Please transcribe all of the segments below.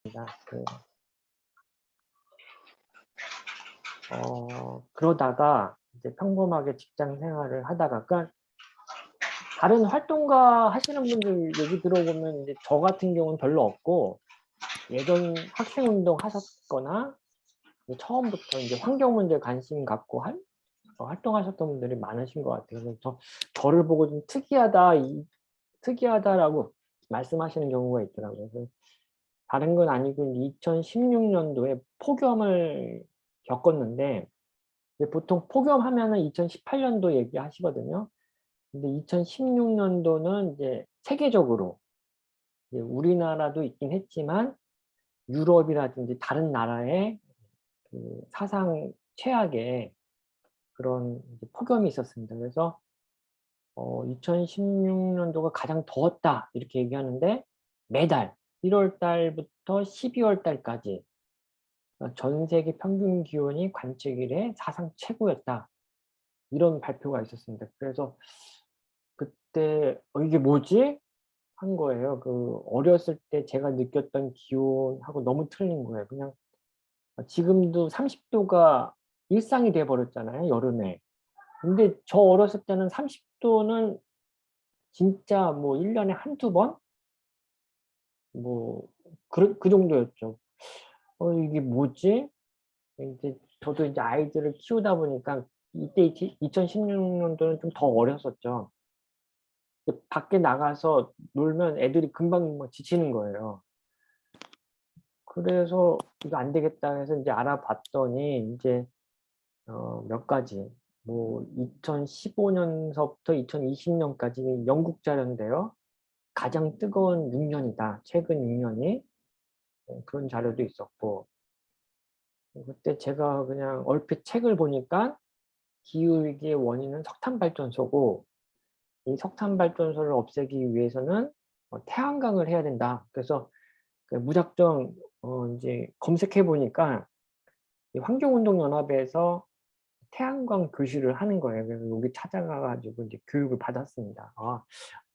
그, 그러다가 이제 평범하게 직장 생활을 하다가, 그러니까 다른 활동가 하시는 분들 얘기 들어보면 이제 저 같은 경우는 별로 없고, 예전 학생운동 하셨거나 처음부터 이제 환경 문제에 관심 갖고 활동하셨던 분들이 많으신 것 같아요. 그래서 저를 보고 좀 특이하다라고 말씀하시는 경우가 있더라고요. 그래서 다른 건 아니고 2016년도에 폭염을 겪었는데, 보통 폭염하면은 2018년도 얘기하시거든요. 근데 2016년도는 이제 세계적으로, 이제 우리나라도 있긴 했지만 유럽이라든지 다른 나라의 그 사상 최악의 그런 이제 폭염이 있었습니다. 그래서 2016년도가 가장 더웠다 이렇게 얘기하는데, 매달 1월 달부터 12월 달까지 전 세계 평균 기온이 관측 이래 사상 최고였다, 이런 발표가 있었습니다. 그래서 그때 이게 뭐지? 한 거예요. 그 어렸을 때 제가 느꼈던 기온하고 너무 틀린 거예요. 그냥 지금도 30도가 일상이 돼 버렸잖아요, 여름에. 근데 저 어렸을 때는 30도는 진짜 뭐 1년에 한두 번? 뭐 그 정도였죠. 이게 뭐지? 이제 저도 이제 아이들을 키우다 보니까 이때 2016년도는 좀 더 어렸었죠. 밖에 나가서 놀면 애들이 금방 뭐 지치는 거예요. 그래서 이거 안 되겠다 해서 이제 알아봤더니 이제 몇 가지, 뭐 2015년서부터 2020년까지 영국 자료인데요. 가장 뜨거운 6년이다. 최근 6년이. 그런 자료도 있었고, 그때 제가 그냥 얼핏 책을 보니까 기후위기의 원인은 석탄발전소고, 이 석탄발전소를 없애기 위해서는 태양광을 해야 된다. 그래서 그 무작정 이제 검색해 보니까 환경운동연합에서 태양광 교실을 하는 거예요. 그래서 여기 찾아가 가지고 이제 교육을 받았습니다. 아,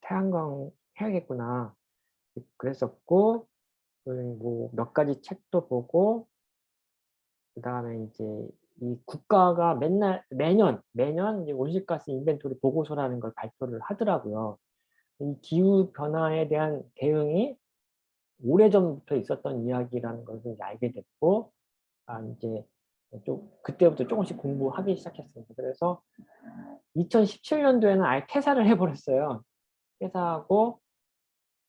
태양광 해야겠구나. 그랬었고, 그리고 몇 가지 책도 보고, 그다음에 이제 이 국가가 매년 이제 온실가스 인벤토리 보고서라는 걸 발표를 하더라고요. 이 기후 변화에 대한 대응이 오래전부터 있었던 이야기라는 것을 이제 알게 됐고, 이제 좀 그때부터 조금씩 공부하기 시작했습니다. 그래서 2017년도에는 아예 퇴사를 해 버렸어요. 퇴사하고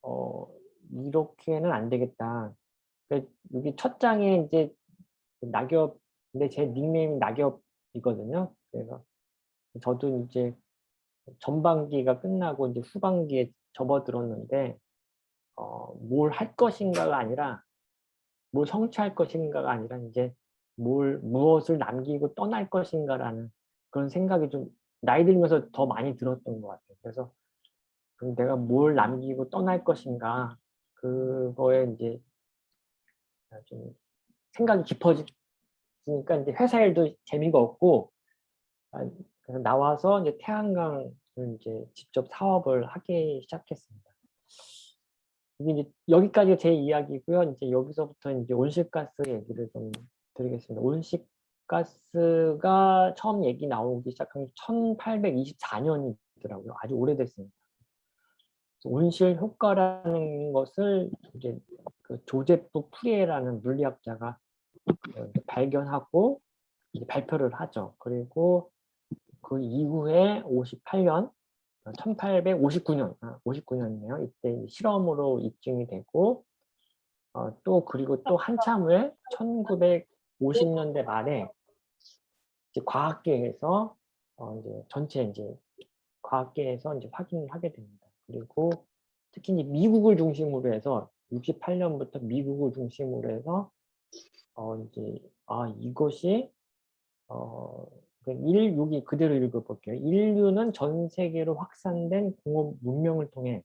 어 '이렇게는 안 되겠다.' 여기 첫 장에 이제 낙엽, 근데 제 닉네임이 낙엽이거든요. 그래서 저도 이제 전반기가 끝나고 이제 후반기에 접어들었는데, 뭘 할 것인가가 아니라, 뭘 성취할 것인가가 아니라 인제 무엇을 남기고 떠날 것인가라는 그런 생각이 좀 나이 들면서 더 많이 들었던 것 같아요. 그래서 그럼 내가 뭘 남기고 떠날 것인가, 그거에 인제 좀 생각이 깊어지니까 인제 회사 일도 재미가 없고, 아 그래서 나와서 이제 태양광을 인제 직접 사업을 하기 시작했습니다. 이게 이제 여기까지가 제 이야기고요. 인제 여기서부터 인제 온실가스 얘기를 좀 드리겠습니다. 온실가스가 처음 얘기 나오기 시작한 게 1824년이더라고요. 아주 오래됐습니다. 그래서 온실 효과라는 것을 이제 그 조제프 프리에라는 물리학자가 이제 발견하고 이제 발표를 하죠. 그리고 그 이후에 58년, 1859년, 59년이네요. 이때 이제 실험으로 입증이 되고, 그리고 또 한참 후에 1950년대 말에 이제 과학계에서 이제 전체 이제 과학계에서 이제 확인을 하게 됩니다. 그리고 특히 이제 미국을 중심으로 해서 68년부터 미국을 중심으로 해서 이제 이것이 어 여기 그대로 읽어 볼게요. "인류는 전 세계로 확산된 공업 문명을 통해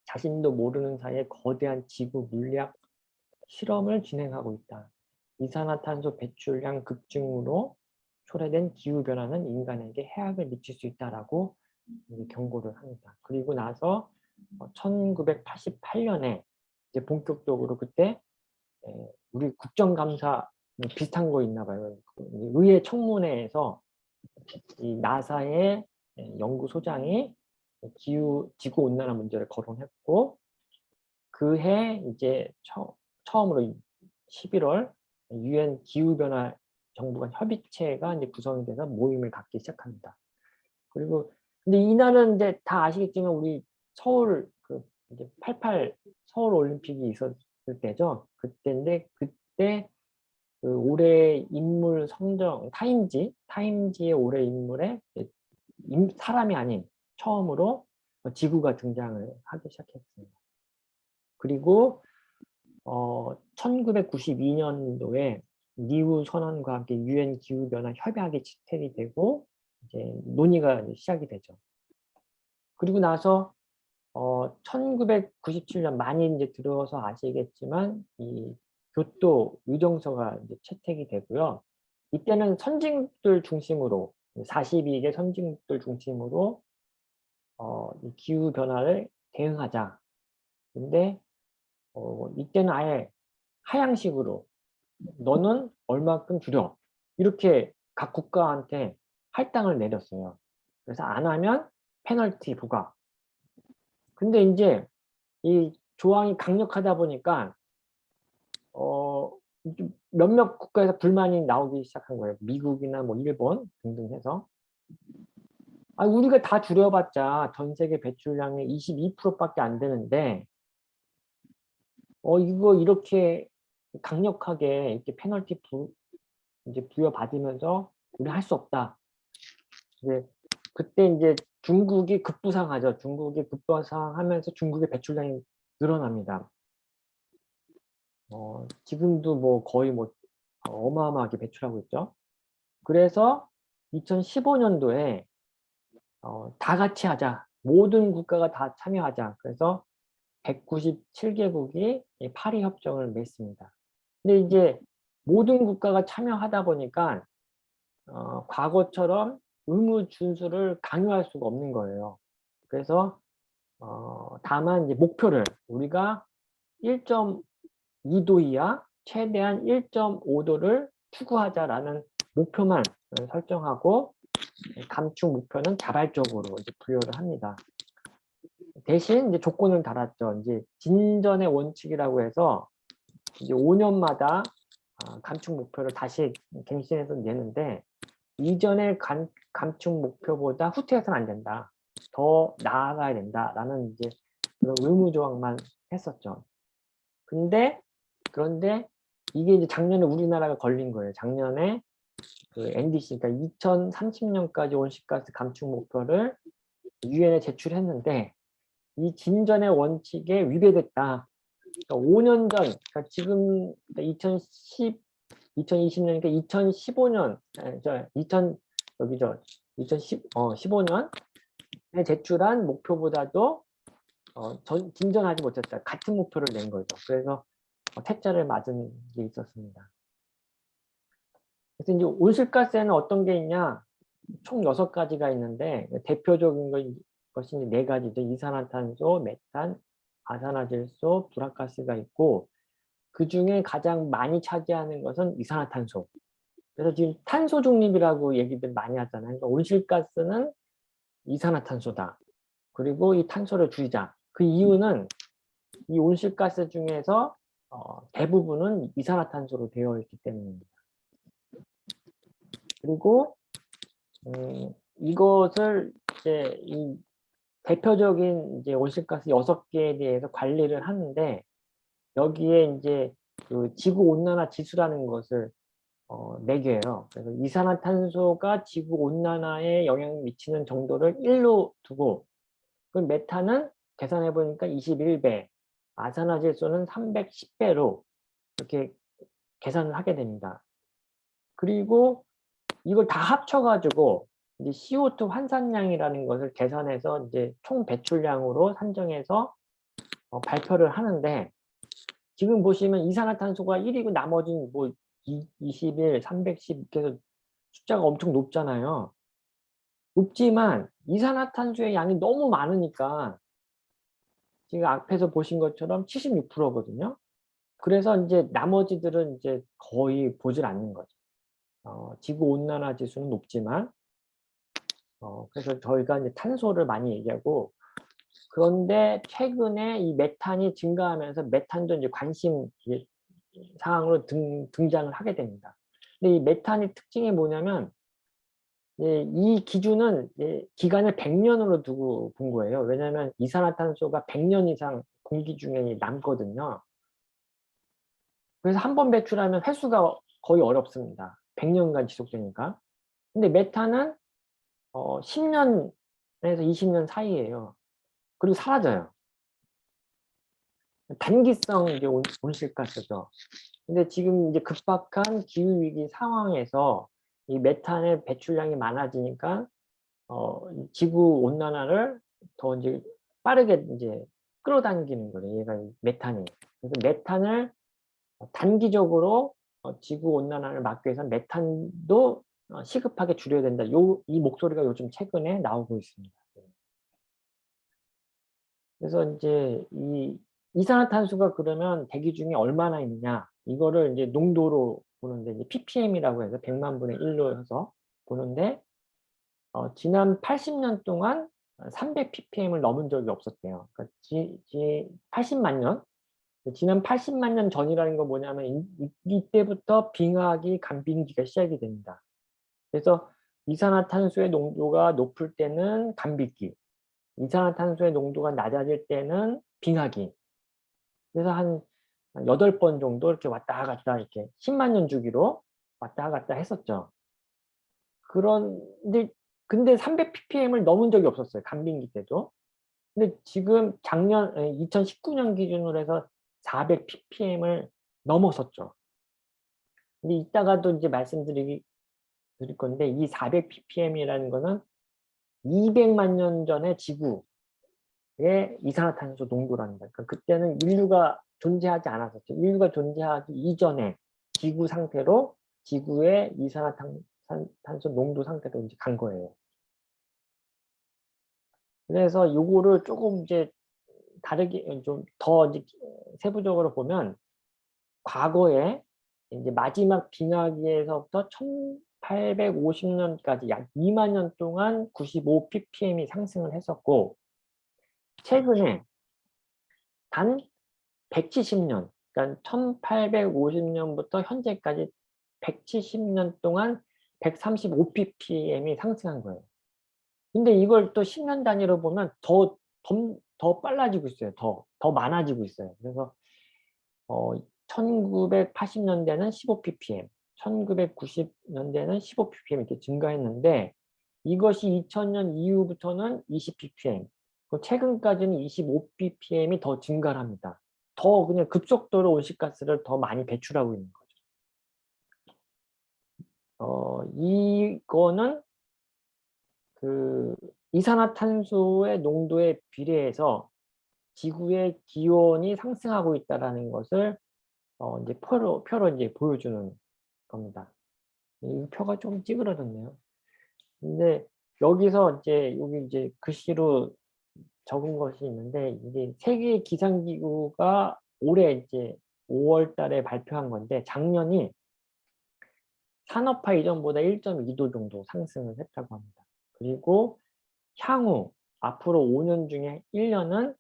자신도 모르는 사이에 거대한 지구 물리학 실험을 진행하고 있다. 이산화탄소 배출량 급증으로 초래된 기후변화는 인간에게 해악을 미칠 수 있다라고 이제 경고를 합니다. 그리고 나서 1988년에 이제 본격적으로 그때 우리 국정감사 비슷한 거 있나 봐요. 의회 청문회에서 이 나사의 연구소장이 지구온난화 문제를 거론했고, 그해 이제 처음으로 11월 유엔 기후변화 정부 간 협의체가 이제 구성이 돼서 모임을 갖기 시작합니다. 그리고 근데 이날은 이제 다 아시겠지만 우리 서울 이제 88 서울 올림픽이 있었을 때죠. 그때인데 그때 그 올해 인물 선정 타임지의 올해 인물에 사람이 아닌 처음으로 지구가 등장을 하기 시작했습니다. 그리고 1992년도에 니우 선언과 함께 유엔 기후변화 협약이 채택이 되고 이제 논의가 시작이 되죠. 그리고 나서 1997년 많이 이제 들어서 아시겠지만 이 교토 의정서가 이제 채택이 되고요. 이때는 선진국들 중심으로 42개 선진국들 중심으로 이 기후 변화를 대응하자. 근데 이때는 아예 하향식으로 너는 얼마큼 줄여 이렇게 각 국가한테 할당을 내렸어요. 그래서 안 하면 페널티 부과. 근데 이제 이 조항이 강력하다 보니까 몇몇 국가에서 불만이 나오기 시작한 거예요. 미국이나 뭐 일본 등등 해서 우리가 다 줄여봤자 전 세계 배출량의 22%밖에 안 되는데 이거 이렇게 강력하게 이렇게 페널티 이제 부여받으면서 우리 할 수 없다. 이제 그때 이제 중국이 급부상하죠. 중국이 급부상하면서 중국의 배출량이 늘어납니다. 지금도 뭐 거의 뭐 어마어마하게 배출하고 있죠. 그래서 2015년도에 다 같이 하자. 모든 국가가 다 참여하자. 그래서 197개국이 파리 협정을 맺습니다. 근데 이제 모든 국가가 참여하다 보니까 과거처럼 의무 준수를 강요할 수가 없는 거예요. 그래서 다만 이제 목표를 우리가 1.2도 이하 최대한 1.5도를 추구하자라는 목표만 설정하고 감축 목표는 자발적으로 이제 부여를 합니다. 대신 이제 조건을 달았죠. 이제 진전의 원칙이라고 해서 이제 5년마다 감축 목표를 다시 갱신해서 내는데 이전의 감축 목표보다 후퇴해서는 안 된다. 더 나아가야 된다라는 이제 그런 의무 조항만 했었죠. 그런데 이게 이제 작년에 우리나라가 걸린 거예요. 작년에 그 NDC, 그러니까 2030년까지 온실가스 감축 목표를 유엔에 제출했는데 이 진전의 원칙에 위배됐다. 그러니까 5년 전, 그러니까 지금 2020년이니까 2015년, 여기죠. 2015년에 제출한 목표보다도 진전하지 못했다. 같은 목표를 낸 거죠. 그래서 퇴짜를 맞은 게 있었습니다. 그래서 이제 온실가스에는 어떤 게 있냐? 총 6가지가 있는데 대표적인 것이 4가지죠. 이산화탄소, 메탄, 아산화질소, 불합가스가 있고 그 중에 가장 많이 차지하는 것은 이산화탄소. 그래서 지금 탄소 중립이라고 얘기들 많이 하잖아요. 그러니까 온실가스는 이산화탄소다. 그리고 이 탄소를 줄이자. 그 이유는 이 온실가스 중에서 대부분은 이산화탄소로 되어 있기 때문입니다. 그리고 이것을 이제 이 대표적인 이제 온실가스 6개에 대해서 관리를 하는데 여기에 이제 그 지구 온난화 지수라는 것을 매겨요. 그래서 이산화탄소가 지구 온난화에 영향을 미치는 정도를 1로 두고 그 메탄은 계산해 보니까 21배, 아산화질소는 310배로 이렇게 계산을 하게 됩니다. 그리고 이걸 다 합쳐가지고 이제 CO2 환산량이라는 것을 계산해서 이제 총 배출량으로 산정해서 발표를 하는데 지금 보시면 이산화탄소가 1이고 나머지는 뭐 21, 310 이렇게 해서 숫자가 엄청 높잖아요. 높지만 이산화탄소의 양이 너무 많으니까 지금 앞에서 보신 것처럼 76%거든요. 그래서 이제 나머지들은 이제 거의 보질 않는 거죠. 지구 온난화 지수는 높지만, 그래서 저희가 이제 탄소를 많이 얘기하고, 그런데 최근에 이 메탄이 증가하면서 메탄도 이제 관심 사항으로 등장을 하게 됩니다. 근데 이 메탄의 특징이 뭐냐면, 이 기준은 기간을 100년으로 두고 본 거예요. 왜냐하면 이산화탄소가 100년 이상 공기 중에 남거든요. 그래서 한 번 배출하면 회수가 거의 어렵습니다. 100년간 지속되니까. 근데 메탄은 10년에서 20년 사이예요. 그리고 사라져요. 단기성 이제 온실가스죠. 근데 지금 이제 급박한 기후 위기 상황에서 이 메탄의 배출량이 많아지니까 이 지구 온난화를 더 이제 빠르게 이제 끌어당기는 거예요. 얘가 메탄이. 그래서 메탄을 단기적으로 지구 온난화를 막기 위해서 메탄도 시급하게 줄여야 된다. 이 목소리가 요즘 최근에 나오고 있습니다. 그래서 이제 이 이산화탄소가 그러면 대기 중에 얼마나 있냐, 이거를 이제 농도로 보는데, 이제 ppm이라고 해서 100만 분의 1로 해서 보는데, 지난 80년 동안 300ppm을 넘은 적이 없었대요. 그러니까 80만 년? 지난 80만 년 전이라는 건 뭐냐면 이때부터 빙하기, 간빙기가 시작이 됩니다. 그래서 이산화탄소의 농도가 높을 때는 간빙기, 이산화탄소의 농도가 낮아질 때는 빙하기. 그래서 한 8번 정도 이렇게 왔다 갔다 이렇게 10만 년 주기로 왔다 갔다 했었죠. 근데 300ppm을 넘은 적이 없었어요. 간빙기 때도. 근데 지금 작년 2019년 기준으로 해서 400ppm을 넘어섰죠. 근데 이따가도 이제 말씀드릴 건데, 이 400ppm이라는 거는 200만 년 전에 지구의 이산화탄소 농도라는 거예요. 그러니까 그때는 인류가 존재하지 않았었죠. 인류가 존재하기 이전에 지구 상태로, 지구의 이산화탄소 농도 상태로 이제 간 거예요. 그래서 요거를 조금 이제 다르게 좀 더 이제 세부적으로 보면, 과거에 이제 마지막 빙하기에서부터 1850년까지 약 2만 년 동안 95ppm이 상승을 했었고, 최근에 단 170년, 그러니까 1850년부터 현재까지 170년 동안 135ppm이 상승한 거예요. 근데 이걸 또 10년 단위로 보면 더 빨라지고 있어요. 더 많아지고 있어요. 그래서 1980년대는 15ppm, 1990년대는 15ppm 이렇게 증가했는데, 이것이 2000년 이후부터는 20ppm, 최근까지는 25ppm이 더 증가를 합니다. 더 그냥 급속도로 온실가스를 더 많이 배출하고 있는 거죠. 이거는 그 이산화탄소의 농도에 비례해서 지구의 기온이 상승하고 있다라는 것을 이제 표로 이제 보여주는 겁니다. 이 표가 좀 찌그러졌네요. 근데 여기서 이제 여기 이제 글씨로 적은 것이 있는데, 이게 세계 기상기구가 올해 이제 5월 달에 발표한 건데, 작년이 산업화 이전보다 1.2도 정도 상승을 했다고 합니다. 그리고 향후 앞으로 5년 중에 1년은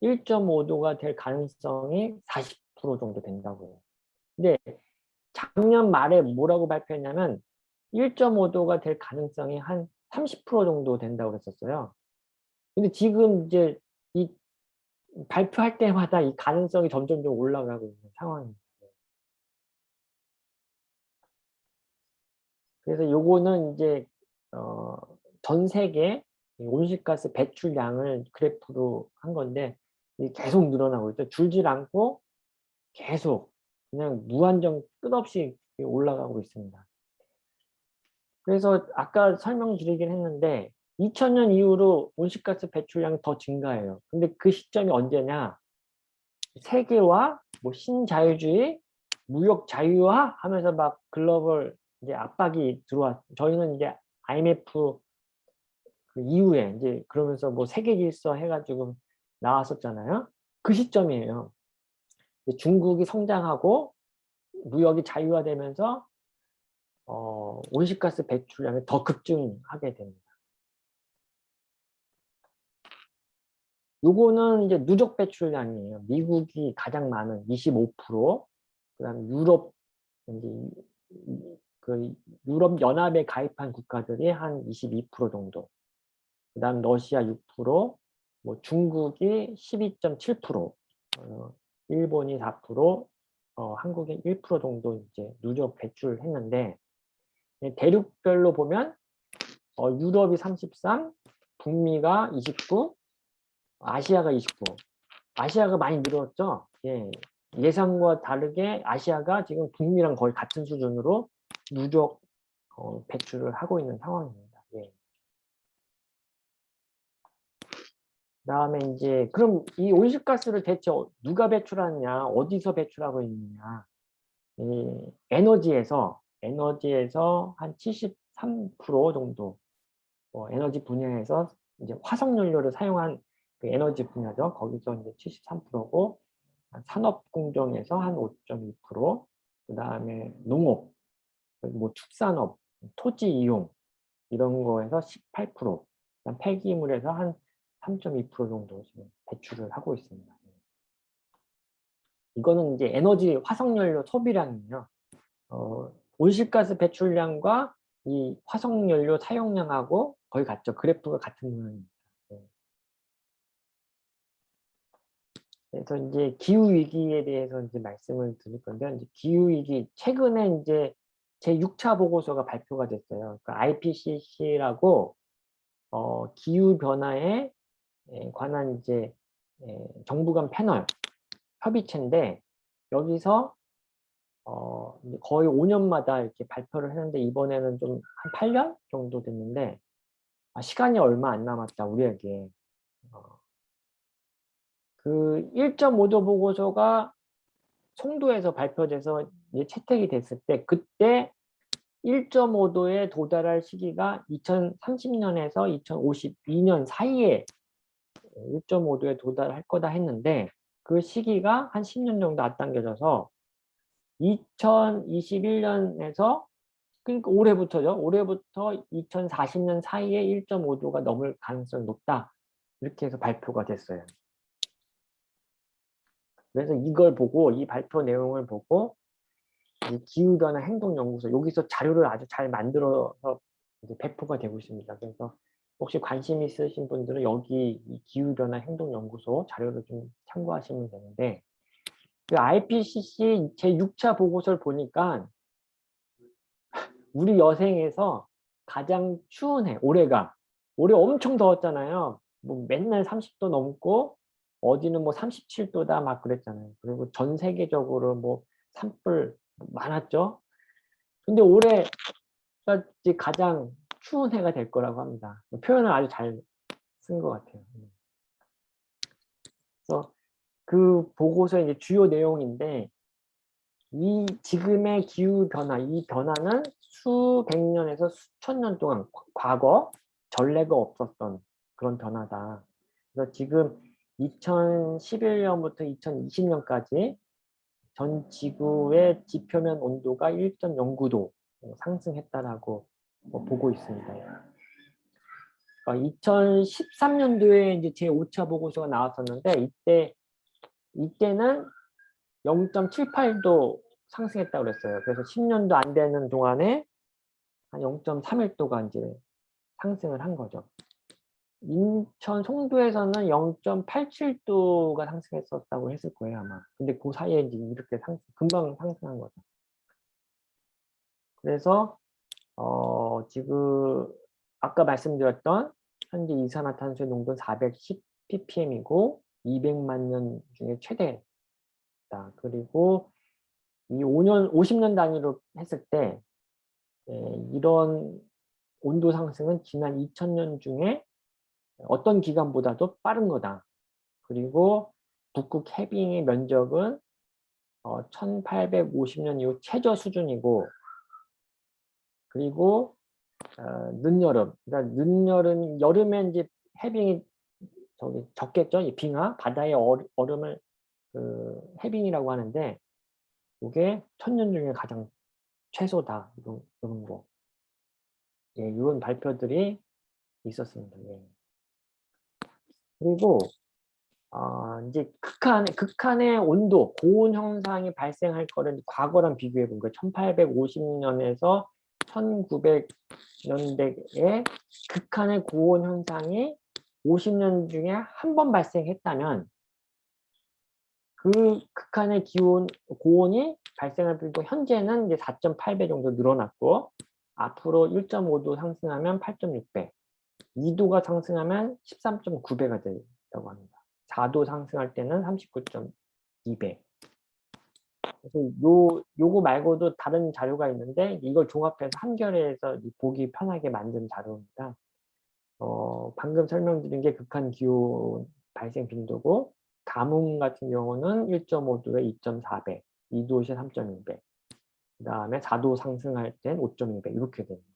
1.5도가 될 가능성이 40% 정도 된다고 해요. 근데 작년 말에 뭐라고 발표했냐면 1.5도가 될 가능성이 한 30% 정도 된다고 그랬었어요. 근데 지금 이제 이 발표할 때마다 이 가능성이 점점 좀 올라가고 있는 상황입니다. 그래서 요거는 이제 전 세계 온실가스 배출량을 그래프로 한 건데, 계속 늘어나고 있죠. 줄질 않고 계속 그냥 무한정 끝없이 올라가고 있습니다. 그래서 아까 설명드리긴 했는데 2000년 이후로 온실가스 배출량이 더 증가해요. 근데 그 시점이 언제냐? 세계화, 뭐 신자유주의, 무역 자유화 하면서 막 글로벌 이제 압박이 들어왔. 저희는 이제 IMF 그 이후에 이제 그러면서 뭐 세계 질서 해가지고 나왔었잖아요. 그 시점이에요. 중국이 성장하고 무역이 자유화되면서 온실가스 배출량이 더 급증하게 됩니다. 요거는 이제 누적 배출량이에요. 미국이 가장 많은 25%, 그다음 유럽 이제 그 유럽 연합에 가입한 국가들이 한 22% 정도. 그다음 러시아 6%, 뭐 중국이 12.7%, 일본이 4%, 한국이 1% 정도 이제 누적 배출했는데 대륙별로 보면 유럽이 33, 북미가 29, 아시아가 29. 아시아가 많이 늘었죠. 예. 예상과 다르게 아시아가 지금 북미랑 거의 같은 수준으로 누적 배출을 하고 있는 상황입니다. 예. 그다음에 이제 그럼 이 온실가스를 대체 누가 배출하느냐, 어디서 배출하고 있느냐? 이 에너지에서 한 73% 정도 에너지 분야에서 이제 화석 연료를 사용한 그 에너지 분야죠. 거기서 이제 73%고 산업 공정에서 한 5.2%, 그다음에 농업, 뭐 축산업, 토지 이용 이런 거에서 18%, 그다음 폐기물에서 한 3.2% 정도 지금 배출을 하고 있습니다. 이거는 이제 에너지 화석연료 소비량이에요. 온실가스 배출량과 이 화석연료 사용량하고 거의 같죠. 그래프가 같은 모양입니다. 그래서 이제 기후 위기에 대해서 이제 말씀을 드릴 건데, 이제 기후 위기 최근에 이제 제 6차 보고서가 발표가 됐어요. 그러니까 IPCC라고 기후 변화에 관한 이제 정부 간 패널 협의체인데 여기서 이제 거의 5년마다 이렇게 발표를 했는데 이번에는 좀 한 8년 정도 됐는데 시간이 얼마 안 남았다 우리에게. 그 1.5도 보고서가 송도에서 발표돼서 이제 채택이 됐을 때 그때 1.5도에 도달할 시기가 2030년에서 2052년 사이에 1.5도에 도달할 거다 했는데 그 시기가 한 10년 정도 앞당겨져서 2021년에서 그러니까 올해부터죠. 올해부터 2040년 사이에 1.5도가 넘을 가능성이 높다. 이렇게 해서 발표가 됐어요. 그래서 이걸 보고 이 발표 내용을 보고 기후변화 행동연구소 여기서 자료를 아주 잘 만들어서 이제 배포가 되고 있습니다. 그래서 혹시 관심 있으신 분들은 여기 이 기후변화 행동연구소 자료를 좀 참고하시면 되는데 그 IPCC 제6차 보고서를 보니까 우리 여생에서 가장 추운 해 올해가 올해 엄청 더웠잖아요. 뭐 맨날 30도 넘고 어디는 뭐 37도다 막 그랬잖아요. 그리고 전 세계적으로 뭐 산불 많았죠. 근데 올해가 가장 추운 해가 될 거라고 합니다. 표현을 아주 잘 쓴 것 같아요. 그래서 그 보고서의 이제 주요 내용인데 이 지금의 기후 변화, 이 변화는 수백 년에서 수천 년 동안 과거 전례가 없었던 그런 변화다. 그래서 지금 2011년부터 2020년까지 전 지구의 지표면 온도가 1.09도 상승했다라고 보고 있습니다. 2013년도에 이제 제 5차 보고서가 나왔었는데 이때는 0.78도 상승했다고 그랬어요. 그래서 10년도 안 되는 동안에 한 0.31도가 이제 상승을 한 거죠. 인천 송도에서는 0.87도가 상승했었다고 했을 거예요, 아마. 근데 그 사이에 이제 이렇게 금방 상승한 거죠. 그래서, 지금, 아까 말씀드렸던 현재 이산화탄소의 농도는 410ppm이고, 200만 년 중에 최대다. 그리고 이 50년 단위로 했을 때, 이런 온도 상승은 지난 2000년 중에 어떤 기간보다도 빠른 거다. 그리고 북극 해빙의 면적은 1850년 이후 최저 수준이고 그리고 늦여름, 그러니까 늦여름, 여름에 이제 해빙이 적겠죠. 이 빙하, 바다의 얼음을 그 해빙이라고 하는데 이게 1000년 중에 가장 최소다. 이런 거. 예, 이런 발표들이 있었습니다. 예. 그리고 이제 극한의 온도, 고온 현상이 발생할 거를 과거랑 비교해 본 거예요. 1850년에서 1900년대에 극한의 고온 현상이 50년 중에 한 번 발생했다면 그 극한의 고온이 발생할 비율도 현재는 이제 4.8배 정도 늘어났고 앞으로 1.5도 상승하면 8.6배, 2도가 상승하면 13.9배가 된다고 합니다. 4도 상승할 때는 39.2배. 그래서 요거 말고도 다른 자료가 있는데 이걸 종합해서 한겨레에서 보기 편하게 만든 자료입니다. 방금 설명드린 게 극한 기온 발생 빈도고 가뭄 같은 경우는 1.5도에 2.4배, 2도시 3.1배, 그 다음에 4도 상승할 땐 5.2배 이렇게 됩니다.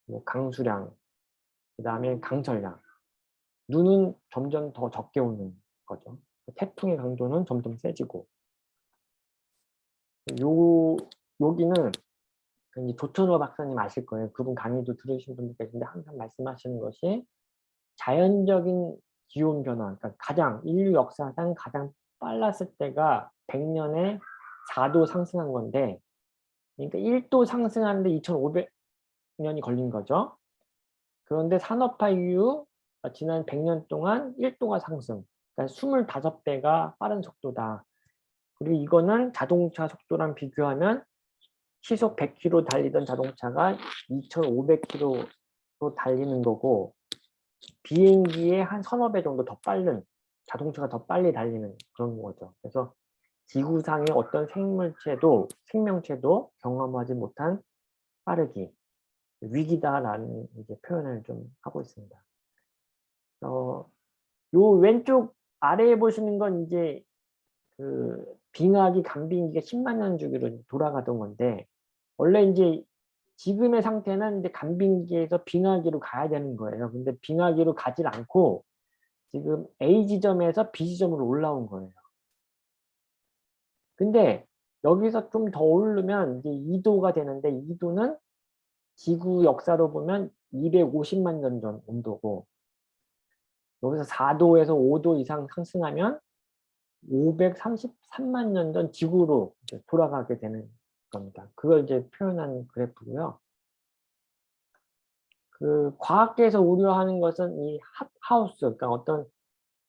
뭐 강수량, 그 다음에 강철량, 눈은 점점 더 적게 오는 거죠. 태풍의 강도는 점점 세지고 여기는 이제 조천호 박사님 아실 거예요. 그분 강의도 들으신 분들 계신데 항상 말씀하시는 것이 자연적인 기온 변화, 그러니까 가장 인류 역사상 가장 빨랐을 때가 100년에 4도 상승한 건데, 그러니까 1도 상승하는데 2500년이 걸린 거죠. 그런데 산업화 이후 지난 100년 동안 1도가 상승, 그러니까 25배가 빠른 속도다. 그리고 이거는 자동차 속도랑 비교하면 시속 100km 달리던 자동차가 2500km로 달리는 거고 비행기에 한 서너 배 정도 더 빠른 자동차가 더 빨리 달리는 그런 거죠. 그래서 지구상의 어떤 생명체도 경험하지 못한 빠르기, 위기다라는 이제 표현을 좀 하고 있습니다. 요 왼쪽 아래에 보시는 건 이제 그 빙하기 간빙기가 10만 년 주기로 돌아가던 건데 원래 이제 지금의 상태는 이제 간빙기에서 빙하기로 가야 되는 거예요. 근데 빙하기로 가질 않고 지금 A 지점에서 B 지점으로 올라온 거예요. 근데 여기서 좀 더 오르면 이제 2도가 되는데 2도는 지구 역사로 보면 250만 년 전 온도고 여기서 4도에서 5도 이상 상승하면 533만 년 전 지구로 돌아가게 되는 겁니다. 그걸 이제 표현한 그래프고요. 그 과학계에서 우려하는 것은 이 핫하우스, 그러니까 어떤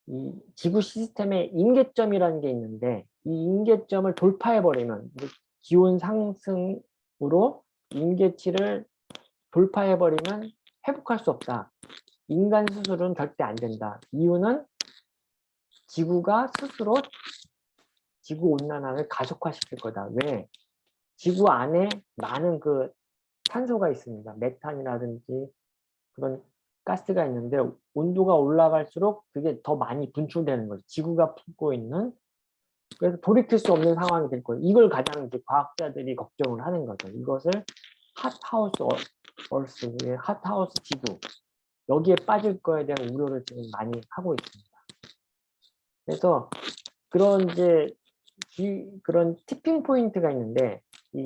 이 지구 시스템의 임계점이라는 게 있는데 이 임계점을 돌파해버리면 기온 상승으로 임계치를 돌파해버리면 회복할 수 없다. 인간 스스로는 절대 안 된다. 이유는 지구가 스스로 지구온난화를 가속화시킬 거다. 왜? 지구 안에 많은 그 탄소가 있습니다. 메탄이라든지 그런 가스가 있는데 온도가 올라갈수록 그게 더 많이 분출되는 거죠. 지구가 품고 있는 그래서 돌이킬 수 없는 상황이 될 거예요. 이걸 가장 이제 과학자들이 걱정을 하는 거죠. 이것을 핫하우스 얼스, 핫하우스 지구 여기에 빠질 거에 대한 우려를 지금 많이 하고 있습니다. 그래서 그런 이제 그런 티핑 포인트가 있는데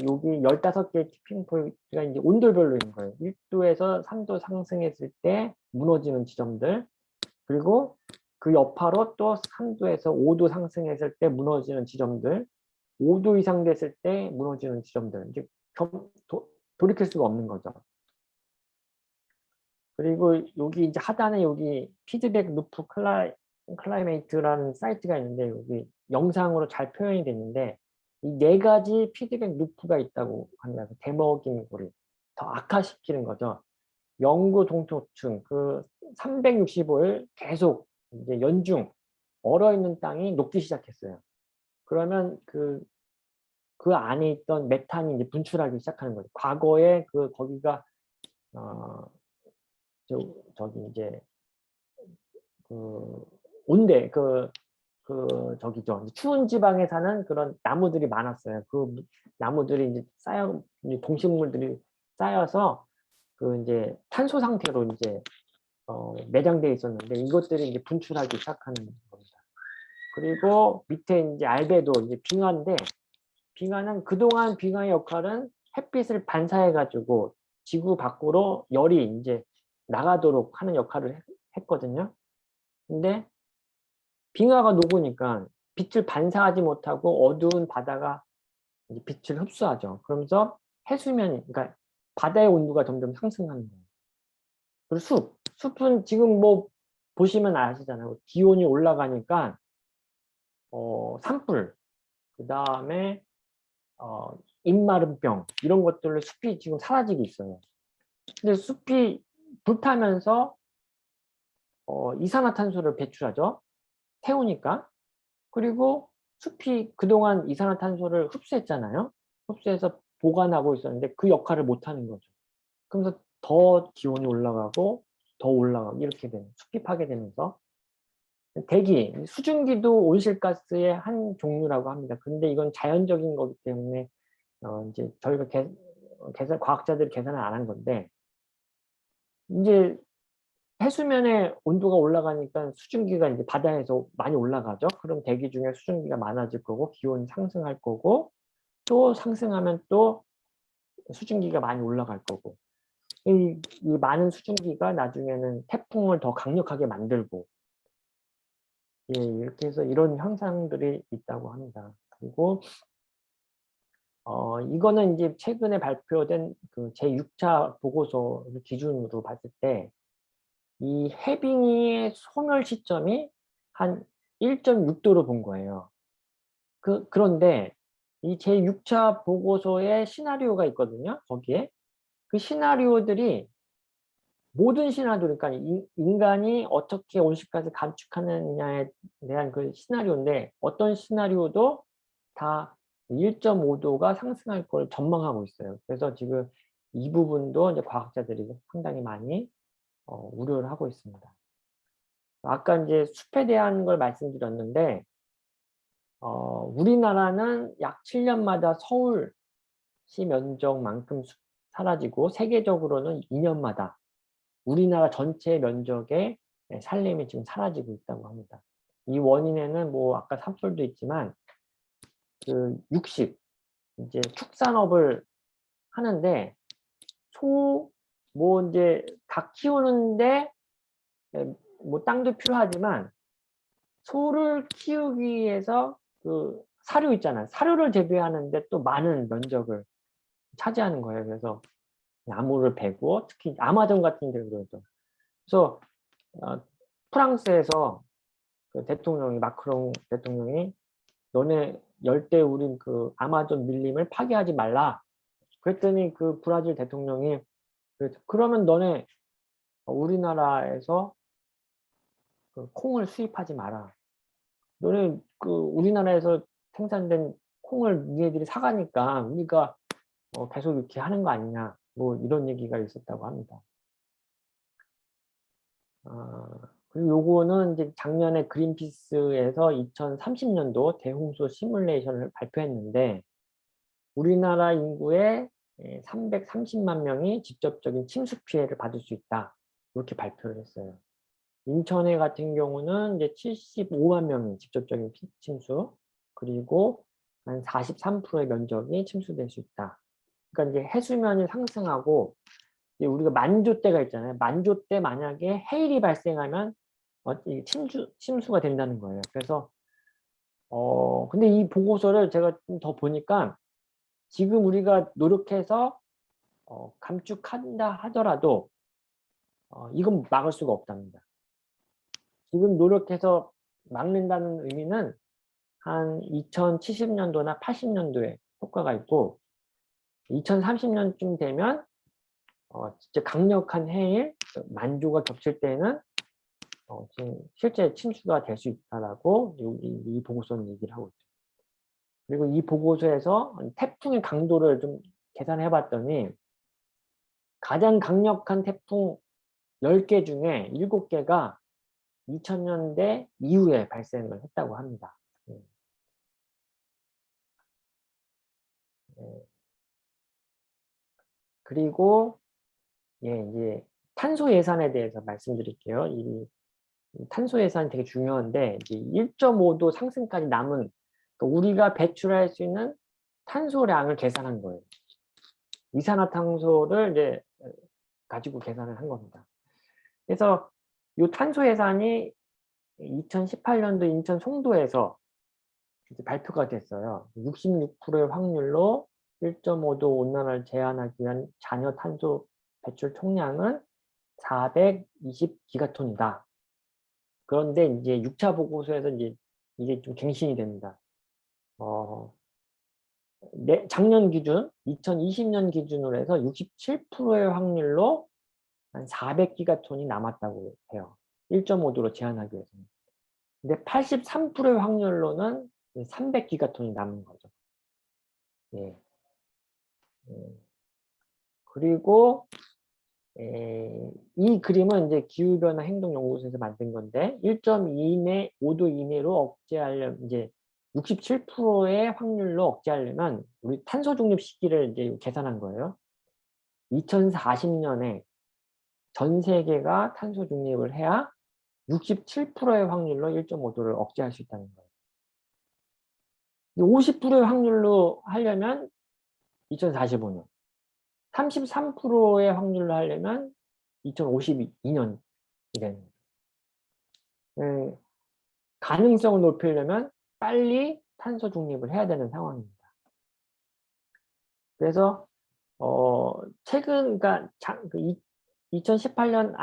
여기 15개의 티핑 포인트가 이제 온도별로 있는 거예요. 1도에서 3도 상승했을 때 무너지는 지점들 그리고 그 여파로 또 3도에서 5도 상승했을 때 무너지는 지점들 5도 이상 됐을 때 무너지는 지점들 이제 돌이킬 수가 없는 거죠. 그리고 여기 이제 하단에 여기 피드백 루프 클라이메이트라는 사이트가 있는데 여기 영상으로 잘 표현이 됐는데 이 4가지 피드백 루프가 있다고 합니다. 대먹인 고리 더 악화시키는 거죠. 영구 동토층 그 365일 계속 이제 연중 얼어있는 땅이 녹기 시작했어요. 그러면 그 안에 있던 메탄이 이제 분출하기 시작하는 거죠. 과거에 거기가 저기 이제 온대 저기죠. 추운 지방에 사는 그런 나무들이 많았어요. 그 나무들이 이제 동식물들이 쌓여서 이제 탄소 상태로 이제 매장돼 있었는데 이것들이 이제 분출하기 시작하는 겁니다. 그리고 밑에 이제 알베도 이제 빙하인데, 빙하는 그동안 빙하의 역할은 햇빛을 반사해가지고 지구 밖으로 열이 이제 나가도록 하는 역할을 했거든요. 근데 빙하가 녹으니까 빛을 반사하지 못하고 어두운 바다가 이제 빛을 흡수하죠. 그러면서 해수면이, 그러니까 바다의 온도가 점점 상승하는 거예요. 그리고 숲은 지금 뭐 보시면 아시잖아요. 기온이 올라가니까 산불, 그 다음에 입마름병 이런 것들로 숲이 지금 사라지고 있어요. 근데 숲이 불타면서 이산화탄소를 배출하죠. 태우니까. 그리고 숲이 그동안 이산화탄소를 흡수했잖아요. 흡수해서 보관하고 있었는데 그 역할을 못하는 거죠. 그러면서 더 기온이 올라가고 더 올라가고 이렇게 되는, 숲이 파괴되면서 대기, 수증기도 온실가스의 한 종류라고 합니다. 근데 이건 자연적인 거기 때문에 이제 저희가 과학자들이 계산을 안 한 건데, 이제 해수면의 온도가 올라가니까 수증기가 이제 바다에서 많이 올라가죠. 그럼 대기 중에 수증기가 많아질 거고 기온이 상승할 거고 또 상승하면 또 수증기가 많이 올라갈 거고 이 많은 수증기가 나중에는 태풍을 더 강력하게 만들고, 예, 이렇게 해서 이런 현상들이 있다고 합니다. 그리고 이거는 이제 최근에 발표된 그 제6차 보고서를 기준으로 봤을 때 이 해빙의 소멸 시점이 한 1.6도로 본 거예요. 그런데 이 제6차 보고서에 시나리오가 있거든요. 거기에. 그 시나리오들이 모든 시나리오, 그러니까 인간이 어떻게 온실가스를 감축하느냐에 대한 그 시나리오인데 어떤 시나리오도 다 1.5도가 상승할 걸 전망하고 있어요. 그래서 지금 이 부분도 이제 과학자들이 상당히 많이 우려를 하고 있습니다. 아까 이제 숲에 대한 걸 말씀드렸는데, 우리나라는 약 7년마다 서울시 면적만큼 사라지고, 세계적으로는 2년마다 우리나라 전체 면적의 산림이 지금 사라지고 있다고 합니다. 이 원인에는 뭐 아까 산불도 있지만, 그 육식, 이제 축산업을 하는데, 뭐 이제 닭 키우는데, 뭐 땅도 필요하지만, 소를 키우기 위해서 그 사료 있잖아요. 사료를 재배하는데 또 많은 면적을 차지하는 거예요. 그래서 나무를 베고 특히 아마존 같은 데 그러죠. 그래서 어, 프랑스에서 그 대통령이 마크롱 대통령이 너네 열대우림 그 아마존 밀림을 파괴하지 말라. 그랬더니 그 브라질 대통령이 그러면 너네 우리나라에서 그 콩을 수입하지 마라. 너네 그 우리나라에서 생산된 콩을 니네들이 사가니까 우리가 계속 이렇게 하는 거 아니냐, 뭐 이런 얘기가 있었다고 합니다. 그리고 요거는 이제 작년에 그린피스에서 2030년도 대홍수 시뮬레이션을 발표했는데 우리나라 인구의 330만 명이 직접적인 침수 피해를 받을 수 있다, 이렇게 발표를 했어요. 인천에 같은 경우는 이제 75만 명이 직접적인 침수, 그리고 한 43%의 면적이 침수될 수 있다. 그러니까 이제 해수면이 상승하고 이제 우리가 만조 때가 있잖아요. 만조 때 만약에 해일이 발생하면 이 침수가 된다는 거예요. 그래서 근데 이 보고서를 제가 좀 더 보니까 지금 우리가 노력해서 감축한다 하더라도 이건 막을 수가 없답니다. 지금 노력해서 막는다는 의미는 한 2070년도나 80년도에 효과가 있고 2030년쯤 되면 진짜 강력한 해일, 만조가 겹칠 때는 지금 실제 침수가 될 수 있다라고 이 보고서는 얘기를 하고 있죠. 그리고 이 보고서에서 태풍의 강도를 좀 계산해 봤더니 가장 강력한 태풍 10개 중에 7개가 2000년대 이후에 발생을 했다고 합니다. 그리고 예, 이제 탄소 예산에 대해서 말씀드릴게요. 탄소 예산이 되게 중요한데 1.5도 상승까지 남은 그러니까 우리가 배출할 수 있는 탄소량을 계산한 거예요. 이산화탄소를 이제 가지고 계산을 한 겁니다. 그래서 이 탄소 예산이 2018년도 인천 송도에서 이제 발표가 됐어요. 66%의 확률로 1.5도 온난화를 제한하기 위한 잔여 탄소 배출 총량은 420기가톤이다. 그런데 이제 6차 보고서에서 이제 이게 좀 갱신이 됩니다. 작년 기준, 2020년 기준으로 해서 67%의 확률로 한 400기가톤이 남았다고 해요. 1.5도로 제한하기 위해서는. 근데 83%의 확률로는 300기가톤이 남은 거죠. 예. 그리고 이 그림은 이제 기후변화 행동연구소에서 만든 건데 1.5도 이내로 억제하려면 이제 67%의 확률로 억제하려면 우리 탄소 중립 시기를 이제 계산한 거예요. 2040년에 전 세계가 탄소 중립을 해야 67%의 확률로 1.5도를 억제할 수 있다는 거예요. 50%의 확률로 하려면 2045년, 33%의 확률로 하려면 2052년이 되는 거예요. 가능성을 높이려면 빨리 탄소 중립을 해야 되는 상황입니다. 그래서 최근 그러니까 2018년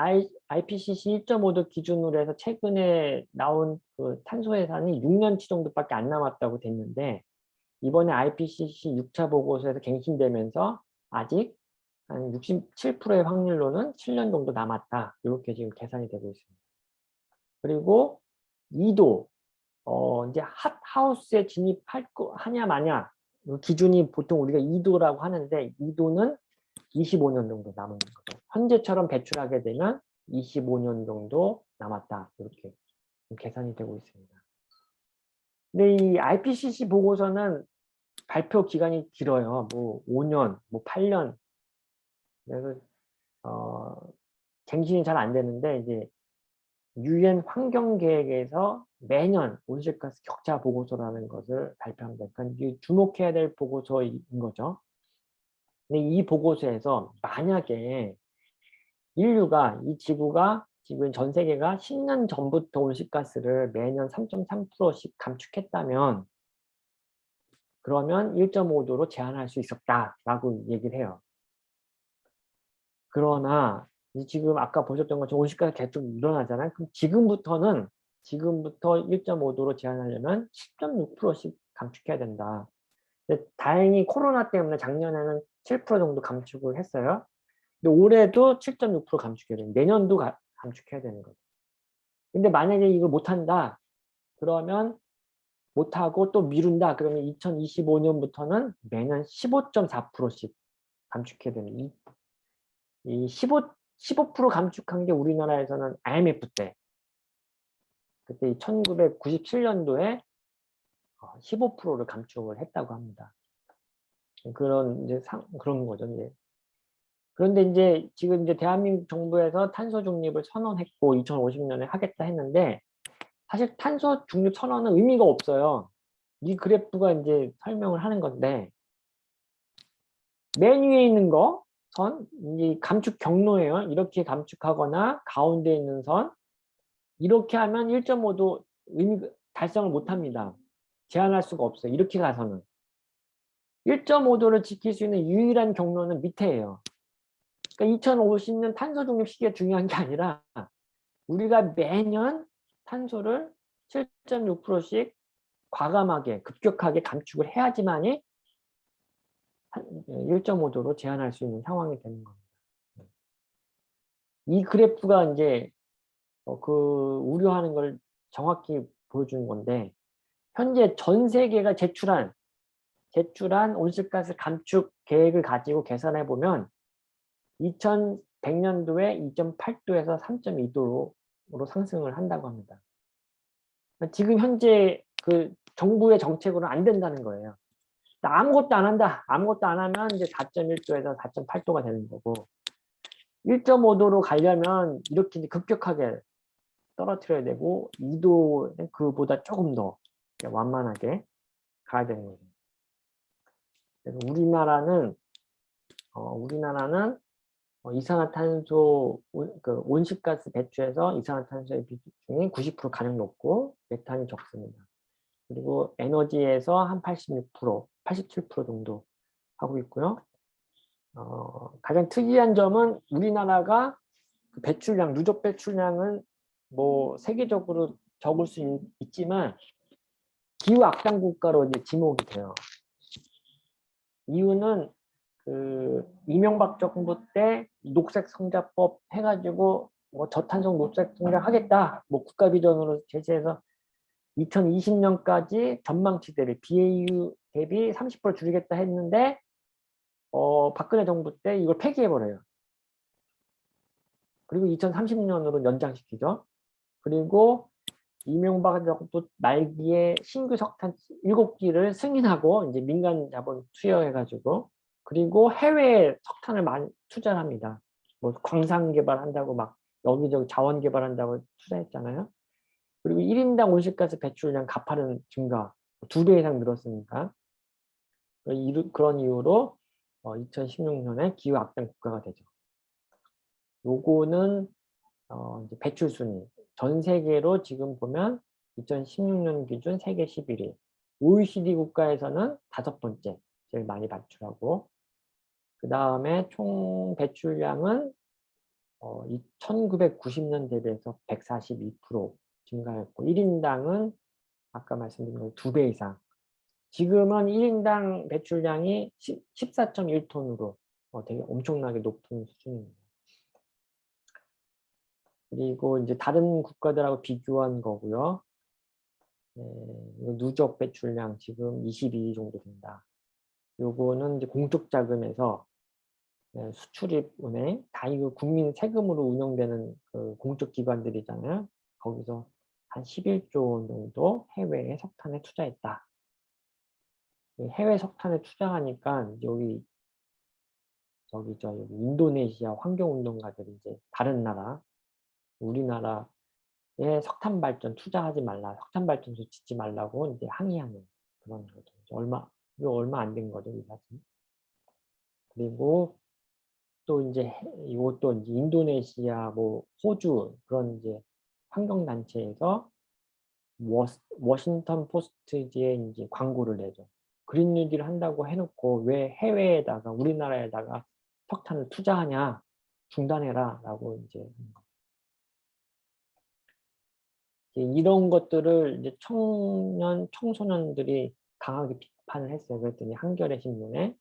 IPCC 1.5도 기준으로 해서 최근에 나온 그 탄소 예산이 6년치 정도밖에 안 남았다고 됐는데 이번에 IPCC 6차 보고서에서 갱신되면서 아직 한 67%의 확률로는 7년 정도 남았다. 이렇게 지금 계산이 되고 있습니다. 그리고 2도 이제 핫하우스에 진입하냐 마냐 기준이 보통 우리가 2도라고 하는데 2도는 25년 정도 남은 거죠. 현재처럼 배출하게 되면 25년 정도 남았다. 이렇게 계산이 되고 있습니다. 근데 이 IPCC 보고서는 발표 기간이 길어요. 뭐 5년, 뭐 8년. 그래서 갱신이 잘 안 되는데 이제 유엔 환경계획에서 매년 온실가스 격차 보고서라는 것을 발표합니다. 그러니까 주목해야 될 보고서인 거죠. 근데 이 보고서에서 만약에 인류가 이 지구가 지금 전 세계가 10년 전부터 온실가스를 매년 3.3%씩 감축했다면 그러면 1.5도로 제한할 수 있었다라고 얘기를 해요. 그러나 지금 아까 보셨던 것처럼 온실가스 계속 늘어나잖아요. 그럼 지금부터 1.5도로 제한하려면 10.6%씩 감축해야 된다. 근데 다행히 코로나 때문에 작년에는 7% 정도 감축을 했어요. 근데 올해도 7.6% 감축해야 되는 내년도 감축해야 되는 거죠. 근데 만약에 이걸 못한다 그러면 못하고 또 미룬다 그러면 2025년부터는 매년 15.4%씩 감축해야 되는 이 15% 감축한 게 우리나라에서는 IMF 때 그때 1997년도에 15%를 감축을 했다고 합니다. 그런 이제 그런 거죠. 이제. 그런데 이제 지금 이제 대한민국 정부에서 탄소 중립을 선언했고 2050년에 하겠다 했는데 사실 탄소 중립 선언은 의미가 없어요. 이 그래프가 이제 설명을 하는 건데 맨 위에 있는 거 선, 이 감축 경로예요. 이렇게 감축하거나 가운데 있는 선 이렇게 하면 1.5도 의미 달성을 못합니다. 제한할 수가 없어요. 이렇게 가서는 1.5도를 지킬 수 있는 유일한 경로는 밑에예요. 그러니까 2050년 탄소 중립 시기가 중요한 게 아니라 우리가 매년 탄소를 7.6%씩 과감하게 급격하게 감축을 해야지만이 1.5도로 제한할 수 있는 상황이 되는 겁니다. 이 그래프가 이제 그 우려하는 걸 정확히 보여주는 건데 현재 전 세계가 제출한 온실가스 감축 계획을 가지고 계산해 보면 2100년도에 2.8도에서 3.2도로 상승을 한다고 합니다. 지금 현재 그 정부의 정책으로는 안 된다는 거예요. 아무것도 안 한다. 아무것도 안 하면 이제 4.1도에서 4.8도가 되는 거고 1.5도로 가려면 이렇게 급격하게 떨어뜨려야 되고 2도는 그보다 조금 더 완만하게 가야 되는 거죠. 그래서 우리나라는 이산화탄소 그 온실가스 배출에서 이산화탄소의 비중이 90% 가장 높고 메탄이 적습니다. 그리고 에너지에서 한 86%, 87% 정도 하고 있고요. 가장 특이한 점은 우리나라가 그 배출량, 누적 배출량은 뭐 세계적으로 적을 수 있지만 기후 악당 국가로 이제 지목이 돼요. 이유는 그 이명박 정부 때 녹색 성장법 해가지고 뭐 저탄소 녹색 성장 하겠다, 뭐 국가 비전으로 제시해서 2020년까지 전망치대를 BAU 대비 30% 줄이겠다 했는데 박근혜 정부 때 이걸 폐기해버려요. 그리고 2030년으로 연장시키죠. 그리고 이명박 정부 말기에 신규 석탄 7기를 승인하고 이제 민간 자본 투여해가지고 그리고 해외에 석탄을 많이 투자를 합니다. 뭐 광산 개발한다고 막 여기저기 자원 개발한다고 투자했잖아요. 그리고 1인당 온실가스 배출량 가파른 증가 2배 이상 늘었으니까 그런 이유로 2016년에 기후 악당 국가가 되죠. 요거는 이제 배출 순위. 전 세계로 지금 보면 2016년 기준 세계 11위. OECD 국가에서는 5번째 제일 많이 배출하고 그 다음에 총 배출량은 1990년 대비해서 142% 증가했고 1인당은 아까 말씀드린 것 2배 이상. 지금은 1인당 배출량이 14.1톤으로 되게 엄청나게 높은 수준입니다. 그리고 이제 다른 국가들하고 비교한 거고요. 누적 배출량 지금 22 정도 된다. 요거는 이제 공적 자금에서 수출입은행, 다 이거 국민 세금으로 운영되는 그 공적 기관들이잖아요. 거기서 한 11조 정도 해외에 석탄에 투자했다. 해외 석탄에 투자하니까 여기 여기 인도네시아 환경운동가들이 이제 다른 나라, 우리나라에 석탄 발전 투자하지 말라, 석탄 발전소 짓지 말라고 이제 항의하는 그런 거죠. 이거 얼마 안 된 거죠, 이 사진. 그리고 또 이제 이것도 이제 인도네시아, 뭐 호주 그런 이제 환경단체에서 워싱턴 포스트지에 이제 광고를 내죠. 그린 뉴딜 한다고 해놓고 왜 해외에다가 우리나라에다가 석탄을 투자하냐, 중단해라라고 이제 이런 것들을 이제 청소년들이 강하게 비판을 했어요. 그랬더니 한겨레 신문에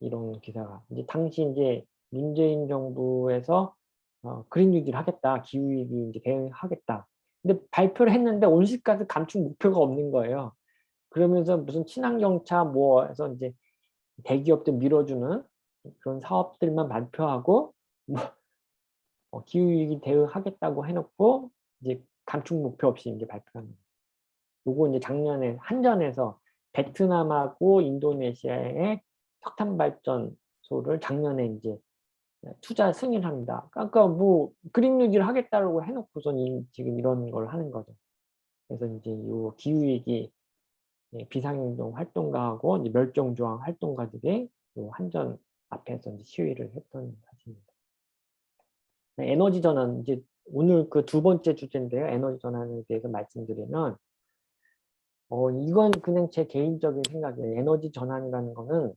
이런 기사가 이제 당시 이제 문재인 정부에서 그린 뉴딜 하겠다, 기후 위기 이제 대응하겠다. 근데 발표를 했는데 온실가스 감축 목표가 없는 거예요. 그러면서 무슨 친환경차 뭐 해서 이제 대기업들 밀어주는 그런 사업들만 발표하고 뭐 기후 위기 대응하겠다고 해놓고 이제 감축 목표 없이 이제 발표하는 거예요. 요거 이제 작년에 한전에서 베트남하고 인도네시아의 석탄 발전소를 작년에 이제 투자 승인합니다. 그러니까 뭐 그린 뉴딜 하겠다고 해놓고선 지금 이런 걸 하는 거죠. 그래서 이제 요 기후 위기 비상행동 활동가하고 이제 멸종조항 활동가들이 요 한전 앞에서 이제 시위를 했던 사실입니다. 에너지 전환 이제 오늘 그 2번째 주제인데요. 에너지 전환에 대해서 말씀드리면 이건 그냥 제 개인적인 생각이에요. 에너지 전환이라는 거는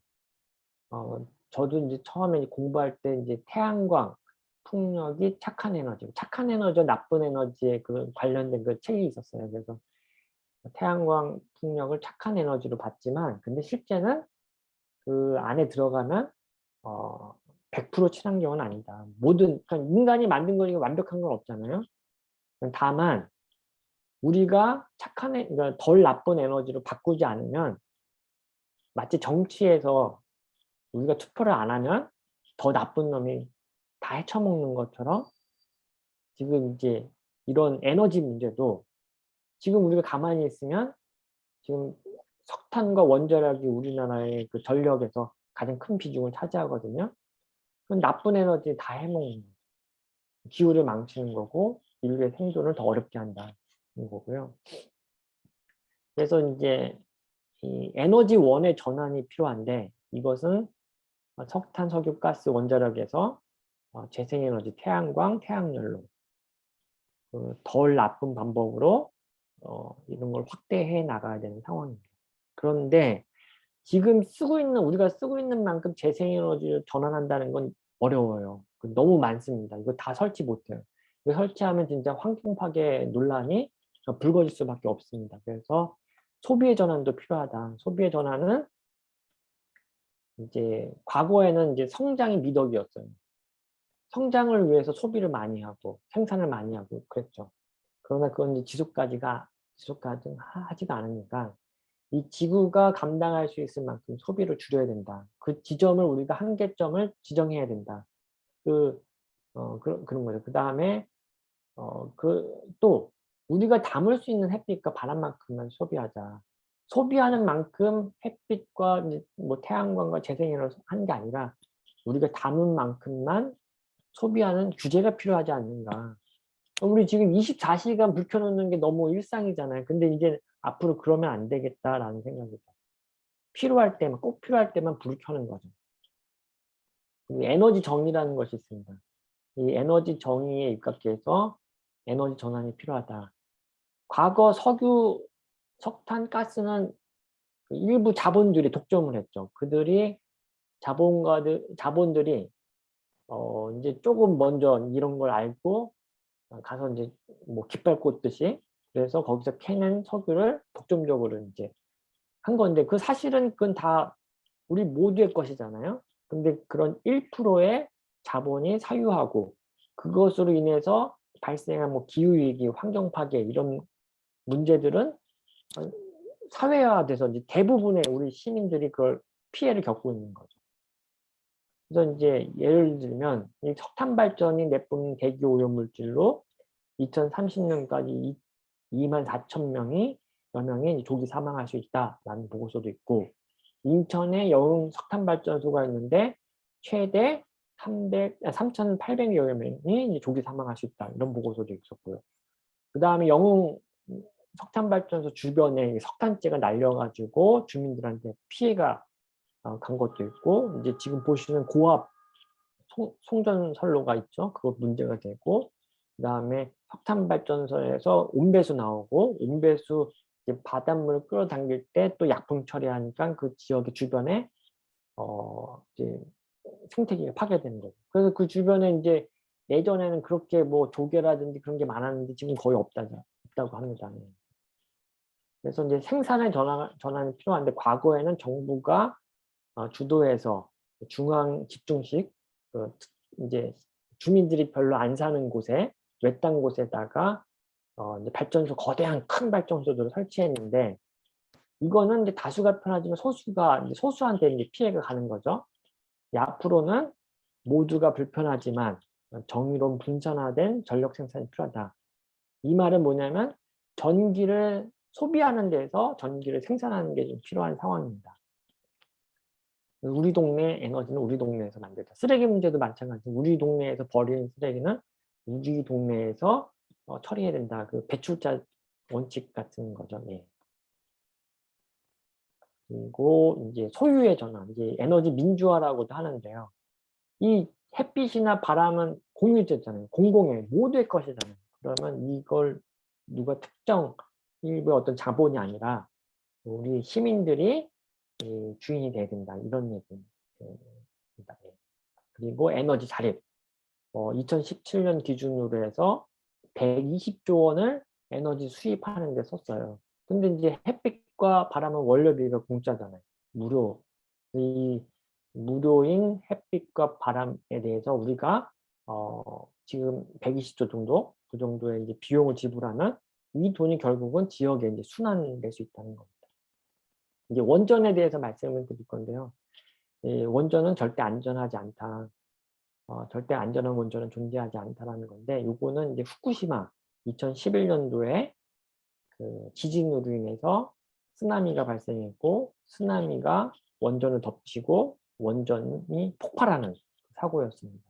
저도 이제 처음에 공부할 때 이제 태양광, 풍력이 착한 에너지와 나쁜 에너지에 그 관련된 그 책이 있었어요. 그래서 태양광, 풍력을 착한 에너지로 봤지만, 근데 실제는 그 안에 들어가면 100% 친환경은 아니다. 그러니까 인간이 만든 거니까 완벽한 건 없잖아요. 다만 우리가 그러니까 덜 나쁜 에너지로 바꾸지 않으면 마치 정치에서 우리가 투표를 안 하면 더 나쁜 놈이 다 헤쳐먹는 것처럼 지금 이제 이런 에너지 문제도 지금 우리가 가만히 있으면 지금 석탄과 원자력이 우리나라의 그 전력에서 가장 큰 비중을 차지하거든요. 그럼 나쁜 에너지 다 해먹는 거예요. 기후를 망치는 거고 인류의 생존을 더 어렵게 한다는 거고요. 그래서 이제 이 에너지원의 전환이 필요한데 이것은 석탄, 석유, 가스, 원자력에서 재생에너지, 태양광, 태양열로 덜 나쁜 방법으로 이런 걸 확대해 나가야 되는 상황입니다. 그런데 지금 우리가 쓰고 있는 만큼 재생에너지를 전환한다는 건 어려워요. 너무 많습니다. 이거 다 설치 못해요. 이거 설치하면 진짜 환경 파괴 논란이 불거질 수밖에 없습니다. 그래서 소비의 전환도 필요하다. 소비의 전환은 이제 과거에는 이제 성장이 미덕이었어요. 성장을 위해서 소비를 많이 하고 생산을 많이 하고 그랬죠. 그러나 그건 이제 지속하지가 않으니까 이 지구가 감당할 수 있을 만큼 소비를 줄여야 된다. 그 지점을 우리가 한계점을 지정해야 된다. 그런 거죠. 그 다음에 또 우리가 담을 수 있는 햇빛과 바람만큼만 소비하자. 소비하는 만큼 햇빛과 뭐 태양광과 재생에너지 하는 게 아니라 우리가 담은 만큼만 소비하는 규제가 필요하지 않는가. 우리 지금 24시간 불 켜놓는 게 너무 일상이잖아요. 근데 이제 앞으로 그러면 안 되겠다라는 생각이죠. 필요할 때만, 꼭 필요할 때만 불을 켜는 거죠. 에너지 정의라는 것이 있습니다. 이 에너지 정의에 입각해서 에너지 전환이 필요하다. 과거 석유, 석탄, 가스는 일부 자본들이 독점을 했죠. 그들이 자본들이 이제 조금 먼저 이런 걸 알고 가서 이제 뭐 깃발 꽂듯이 그래서 거기서 캐낸 석유를 독점적으로 이제 한 건데 사실은 그건 다 우리 모두의 것이잖아요. 근데 그런 1%의 자본이 사유하고 그것으로 인해서 발생한 뭐 기후위기, 환경파괴 이런 문제들은 사회화돼서 이제 대부분의 우리 시민들이 그걸 피해를 겪고 있는 거죠. 그래서 이제 예를 들면 이 석탄 발전이 내뿜는 대기 오염물질로 2030년까지 24,000명이 조기 사망할 수 있다라는 보고서도 있고 인천에 여운 석탄 발전소가 있는데 최대 3,800여 명이 조기 사망할 수 있다 이런 보고서도 있었고요. 그 다음에 영흥 석탄 발전소 주변에 석탄재가 날려가지고 주민들한테 피해가 간 것도 있고 이제 지금 보시는 고압 송전선로가 있죠. 그거 문제가 되고 그다음에 석탄 발전소에서 온배수 나오고 온배수 바닷물을 끌어당길 때 또 약품 처리하니까 그 지역의 주변에 이제 생태계가 파괴되는 거죠. 그래서 그 주변에 이제 예전에는 그렇게 뭐 조개라든지 그런 게 많았는데 지금 거의 없다고 합니다. 그래서 이제 생산의 전환이 필요한데 과거에는 정부가 주도해서 중앙 집중식 이제 주민들이 별로 안 사는 곳에 외딴 곳에다가 이제 발전소 거대한 큰 발전소들을 설치했는데 이거는 이제 다수가 편하지만 소수한테 이제 피해가 가는 거죠. 앞으로는 모두가 불편하지만 정의로운 분산화된 전력 생산이 필요하다. 이 말은 뭐냐면 전기를 소비하는 데서 전기를 생산하는 게 좀 필요한 상황입니다. 우리 동네 에너지는 우리 동네에서 만들다. 쓰레기 문제도 마찬가지로 우리 동네에서 버리는 쓰레기는 우리 동네에서 처리해야 된다. 그 배출자 원칙 같은 거죠. 예. 그리고 이제 소유의 전환, 이제 에너지 민주화라고도 하는데요. 이 햇빛이나 바람은 공유제잖아요. 공공의 모두의 것이잖아요. 그러면 이걸 누가 특정 일부의 어떤 자본이 아니라 우리 시민들이 주인이 돼야 된다. 이런 얘기입니다. 그리고 에너지 자립. 2017년 기준으로 해서 120조 원을 에너지 수입하는 데 썼어요. 근데 이제 햇빛과 바람은 원료비가 공짜잖아요. 무료. 이 무료인 햇빛과 바람에 대해서 우리가 지금 120조 정도 그 정도의 이제 비용을 지불하면 이 돈이 결국은 지역에 이제 순환될 수 있다는 겁니다. 이제 원전에 대해서 말씀을 드릴 건데요. 원전은 절대 안전하지 않다. 절대 안전한 원전은 존재하지 않다라는 건데, 요거는 이제 후쿠시마 2011년도에 그 지진으로 인해서 쓰나미가 발생했고, 쓰나미가 원전을 덮치고 원전이 폭발하는 사고였습니다.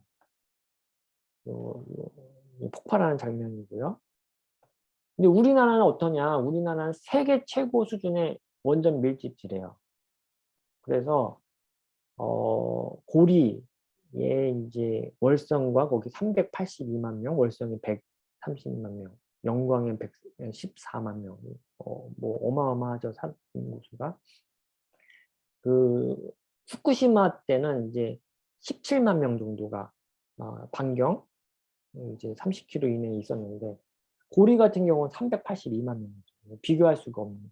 폭발하는 장면이고요. 근데 우리나라는 어떠냐? 우리나라는 세계 최고 수준의 원전 밀집지래요. 그래서 고리에 이제 월성과 거기 382만 명, 월성이 132만 명, 영광에 114만 명, 뭐 어마어마하죠, 인구수가. 그 후쿠시마 때는 이제 17만 명 정도가 반경 이제 30km 이내에 있었는데 고리 같은 경우는 382만 명이죠. 비교할 수가 없는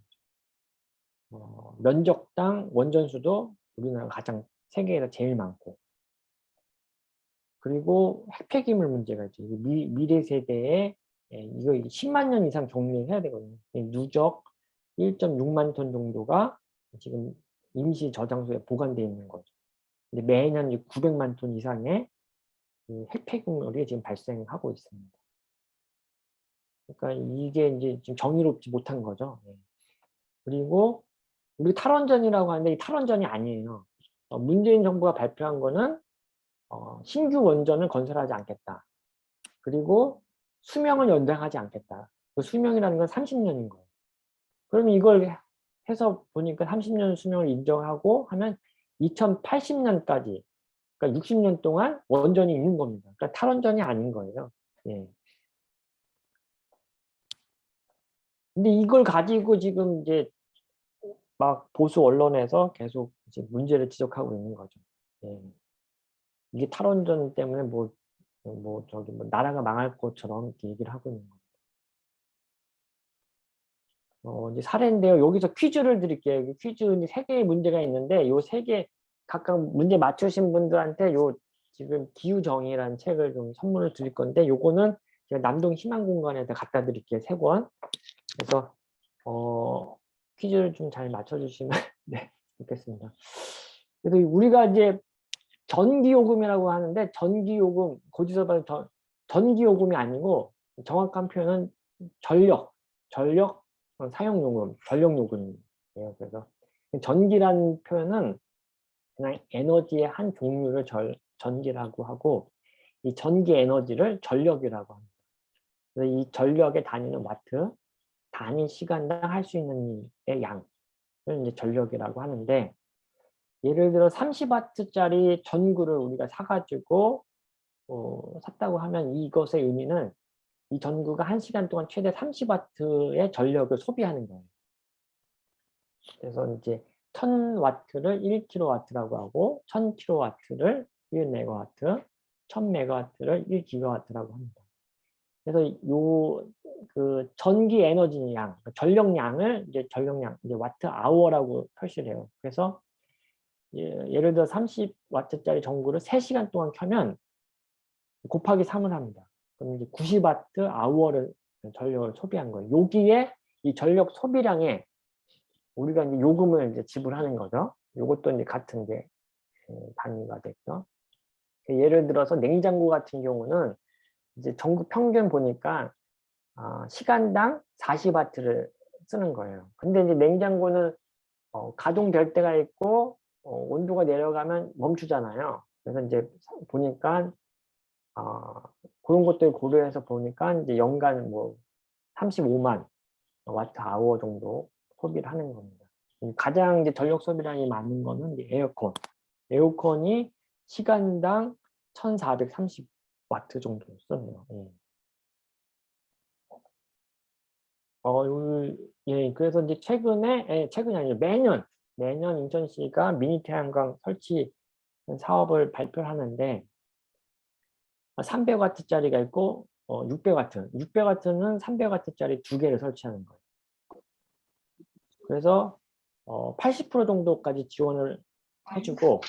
면적당 원전수도 우리나라가 가장 세계에서 제일 많고 그리고 핵폐기물 문제가 있죠. 미래 세대에 이거 10만 년 이상 정리해야 되거든요. 누적 1.6만 톤 정도가 지금 임시 저장소에 보관되어 있는 거죠. 근데 매년 900만 톤 이상의 핵폐기물이 지금 발생하고 있습니다. 그러니까 이게 이제 지금 정의롭지 못한 거죠. 그리고 우리 탈원전이라고 하는데 이 탈원전이 아니에요. 문재인 정부가 발표한 거는 신규 원전을 건설하지 않겠다. 그리고 수명을 연장하지 않겠다. 그 수명이라는 건 30년인 거예요. 그러면 이걸 해서 보니까 30년 수명을 인정하고 하면 2080년까지, 그러니까 60년 동안 원전이 있는 겁니다. 그러니까 탈원전이 아닌 거예요. 예. 근데 이걸 가지고 지금 이제 막 보수 언론에서 계속 이제 문제를 지적하고 있는 거죠. 예. 이게 탈원전 때문에 저기 나라가 망할 것처럼 이렇게 얘기를 하고 있는 거예요. 이제 사례인데요. 여기서 퀴즈를 드릴게요. 퀴즈 세 개의 문제가 있는데 요 세 개 각각 문제 맞추신 분들한테 요 지금 기후정의라는 책을 좀 선물을 드릴 건데 요거는 제가 남동 희망공간에다 갖다 드릴게요. 3권. 그래서 퀴즈를 좀 잘 맞춰주시면 네, 좋겠습니다. 그래서 우리가 이제 전기요금이라고 하는데 전기요금 고지서 받은 전기요금이 아니고 정확한 표현은 전력 사용요금, 전력요금이에요. 그래서 전기라는 표현은 그냥 에너지의 한 종류를 전기라고 하고 이 전기 에너지를 전력이라고 합니다. 그래서 이 전력의 단위는 와트, 단위 시간당 할 수 있는 일의 양을 이제 전력이라고 하는데 예를 들어 30W짜리 전구를 우리가 사가지고 샀다고 하면 이것의 의미는 이 전구가 1시간 동안 최대 30W의 전력을 소비하는 거예요. 그래서 이제 1000W를 1kW라고 하고 1000kW를 1MW, 1000MW를 1GW라고 합니다. 그래서 그 전기 에너지 양, 전력량을 이제 이제 와트 아워라고 표시를 해요. 그래서 예를 들어 30W짜리 전구를 3시간 동안 켜면 곱하기 3을 합니다. 그럼 이제 90W 아워를 전력을 소비한 거예요. 여기에 이 전력 소비량에 우리가 이제 요금을 이제 지불하는 거죠. 이것도 이제 같은 게 단위가 됐죠. 예를 들어서 냉장고 같은 경우는 이제 전국 평균 보니까 시간당 40W를 쓰는 거예요. 근데 이제 냉장고는 가동될 때가 있고 온도가 내려가면 멈추잖아요. 그래서 이제 보니까 그런 것들 고려해서 보니까 이제 연간 35만 와트 아워 정도 소비를 하는 겁니다. 가장 이제 전력 소비량이 많은 거는 이제 에어컨. 에어컨이 시간당 1430와트 정도 쓰네요. 예, 그래서 이제 최근이 아니라 매년 인천시가 미니 태양광 설치 사업을 발표하는데 300W짜리가 있고 600W. 600W는 300W짜리 2개를 설치하는 거예요. 그래서 80% 정도까지 지원을 해주고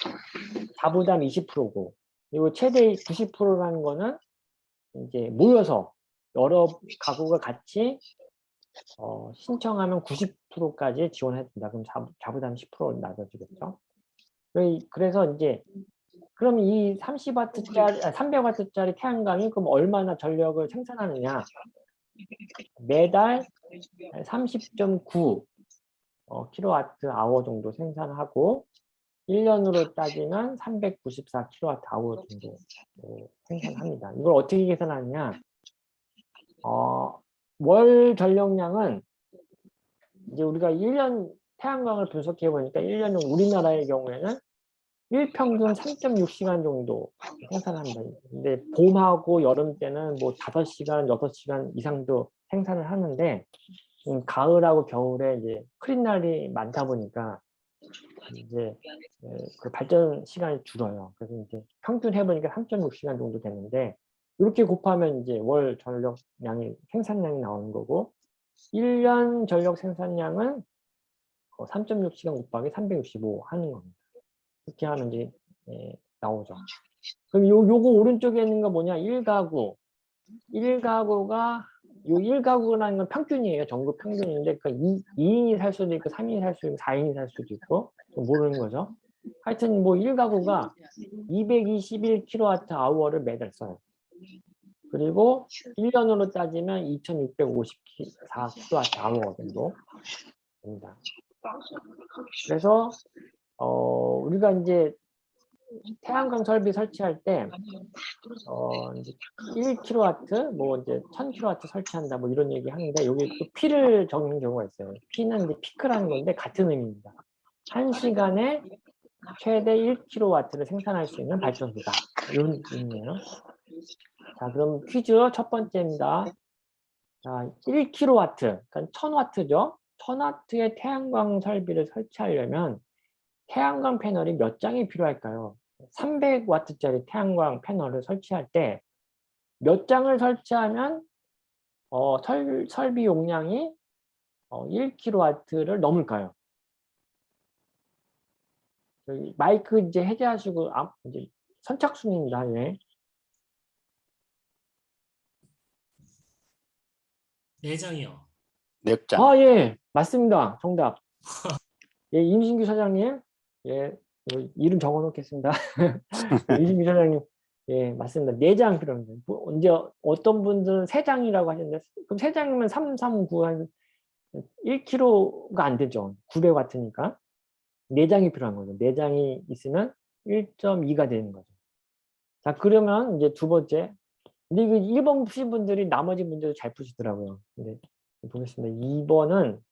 자부담 20%고 그리고 최대 90%라는 거는 이제 모여서 여러 가구가 같이 신청하면 90%까지 지원해 준다. 그럼 자부담 10% 나눠주겠죠. 그래서 이제 그럼 이 300W짜리 태양광이 그럼 얼마나 전력을 생산하느냐? 매달 30.9 kWh 정도 생산하고 1년으로 따지면 394 kWh 정도 생산합니다. 이걸 어떻게 계산하느냐? 월 전력량은 이제 우리가 1년 태양광을 분석해 보니까 1년은 우리나라의 경우에는 일평균 3.6시간 정도 생산한다. 근데 봄하고 여름 때는 뭐 5시간, 6시간 이상도 생산을 하는데 가을하고 겨울에 이제 흐린 날이 많다 보니까 이제 그 발전 시간이 줄어요. 그래서 이제 평균 해보니까 3.6시간 정도 되는데 이렇게 곱하면 이제 월 전력량이 생산량이 나오는 거고 1년 전력 생산량은 3.6시간 곱하기 365 하는 겁니다. 그렇게 하면 이제 나오죠. 그럼 요거 오른쪽에 있는 거 뭐냐? 1가구. 1가구가 요 1가구라는 건 평균이에요. 전국 평균인데 그 2인이 살 수도 있고 3인이 살 수도 있고 4인이 살 수도 있고 모르는 거죠. 하여튼 뭐 1가구가 221kWh를 매달 써요. 그리고 1년으로 따지면 2654kWh 정도 됩니다. 그래서 우리가 이제 태양광 설비 설치할 때 이제 1kW, 뭐 이제 1000kW 설치한다, 뭐 이런 얘기 하는데 여기 또 P를 적는 경우가 있어요. P는 이제 피크라는 건데 같은 의미입니다. 1시간에 최대 1kW를 생산할 수 있는 발전소다. 이런 의미예요. 자, 그럼 퀴즈 첫 번째입니다. 자, 1kW, 그러니까 1000W죠. 1000W의 태양광 설비를 설치하려면 태양광 패널이 몇 장이 필요할까요? 300W짜리 태양광 패널을 설치할 때 몇 장을 설치하면 설비 용량이 1kW를 넘을까요? 저기 마이크 이제 해제하시고 이제 선착순입니다. 예. 4장이요. 몇 장? 예, 맞습니다. 정답. 예, 임신규 사장님, 예, 이름 적어 놓겠습니다. 임신규 사장님, 예, 맞습니다. 4장 필요합니다. 이제 어떤 분들은 3장이라고 하셨는데, 그럼 3장이면 339, 한 1kg가 안 되죠. 900W니까. 4장이 필요한 거죠. 4장이 있으면 1.2가 되는 거죠. 자, 그러면 이제 두 번째. 근데 이거 1번 푸신 분들이 나머지 문제도 잘 푸시더라고요. 근데 보겠습니다. 2번은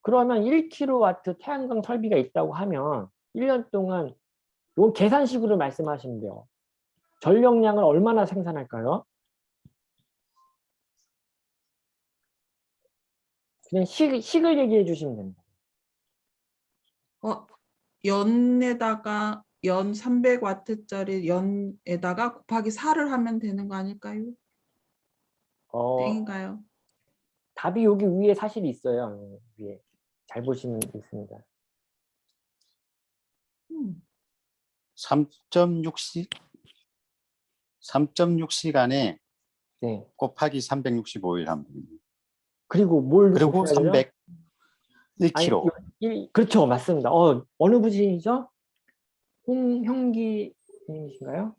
그러면 1kW 태양광 설비가 있다고 하면 1년 동안 요 계산식으로 말씀하시면 돼요. 전력량을 얼마나 생산할까요? 그냥 식을 얘기해 주시면 됩니다. 연에다가 연 300W짜리 연에다가 곱하기 4를 하면 되는 거 아닐까요? 땡인가요? 답이 여기 위에 사실 있어요. 위에 잘 보시면 있습니다. 3.6시간에 네. 곱하기 365일 하면 됩니다. 그리고 뭘 그리고 곱해야 되죠? 301kg. 그렇죠. 맞습니다. 어느 분이시죠? 홍형기님이신가요?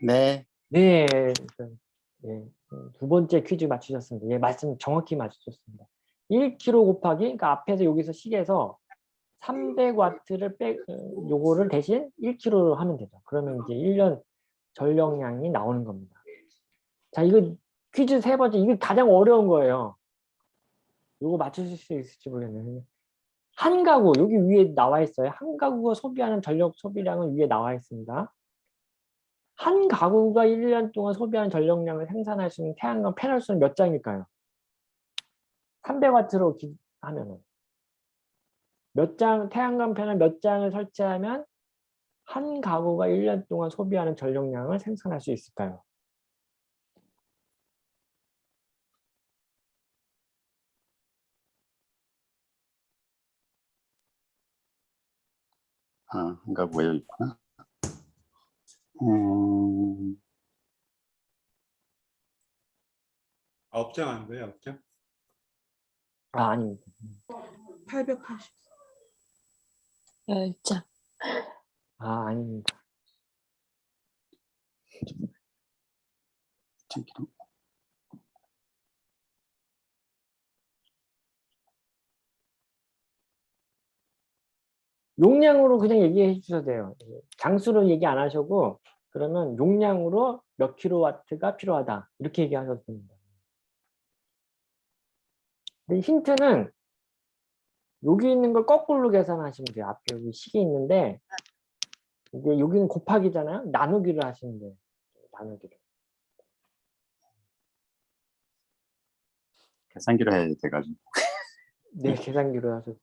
네. 네. 네. 두 번째 퀴즈 맞추셨습니다. 예, 말씀 정확히 맞추셨습니다. 1kg 곱하기, 그러니까 앞에서 여기서 식에서 300W를 요거를 대신 1kg로 하면 되죠. 그러면 이제 1년 전력량이 나오는 겁니다. 자, 이거 퀴즈 세 번째, 이게 가장 어려운 거예요. 요거 맞추실 수 있을지 모르겠네요. 한 가구, 여기 위에 나와 있어요. 한 가구가 소비하는 전력 소비량은 위에 나와 있습니다. 한 가구가 1년 동안 소비하는 전력량을 생산할 수 있는 태양광 패널 수는 몇 장일까요? 300W로 하면은. 몇 장, 태양광 패널 몇 장을 설치하면 한 가구가 1년 동안 소비하는 전력량을 생산할 수 있을까요? 그러니까 뭐에 있구나. 업장 한 거예요, 업장? 아닙니다. 880. 10장. 아닙니다. 용량으로 그냥 얘기해 주셔도 돼요. 장수로 얘기 안 하시고 그러면 용량으로 몇 킬로와트가 필요하다 이렇게 얘기하셔도 됩니다. 근데 힌트는 여기 있는 걸 거꾸로 계산하시면 돼요. 앞에 여기 식이 있는데 이제 여기는 곱하기잖아요. 나누기를 하시면 돼요. 나누기를. 계산기로 해야 돼가지고. 네, 계산기로 하셔서.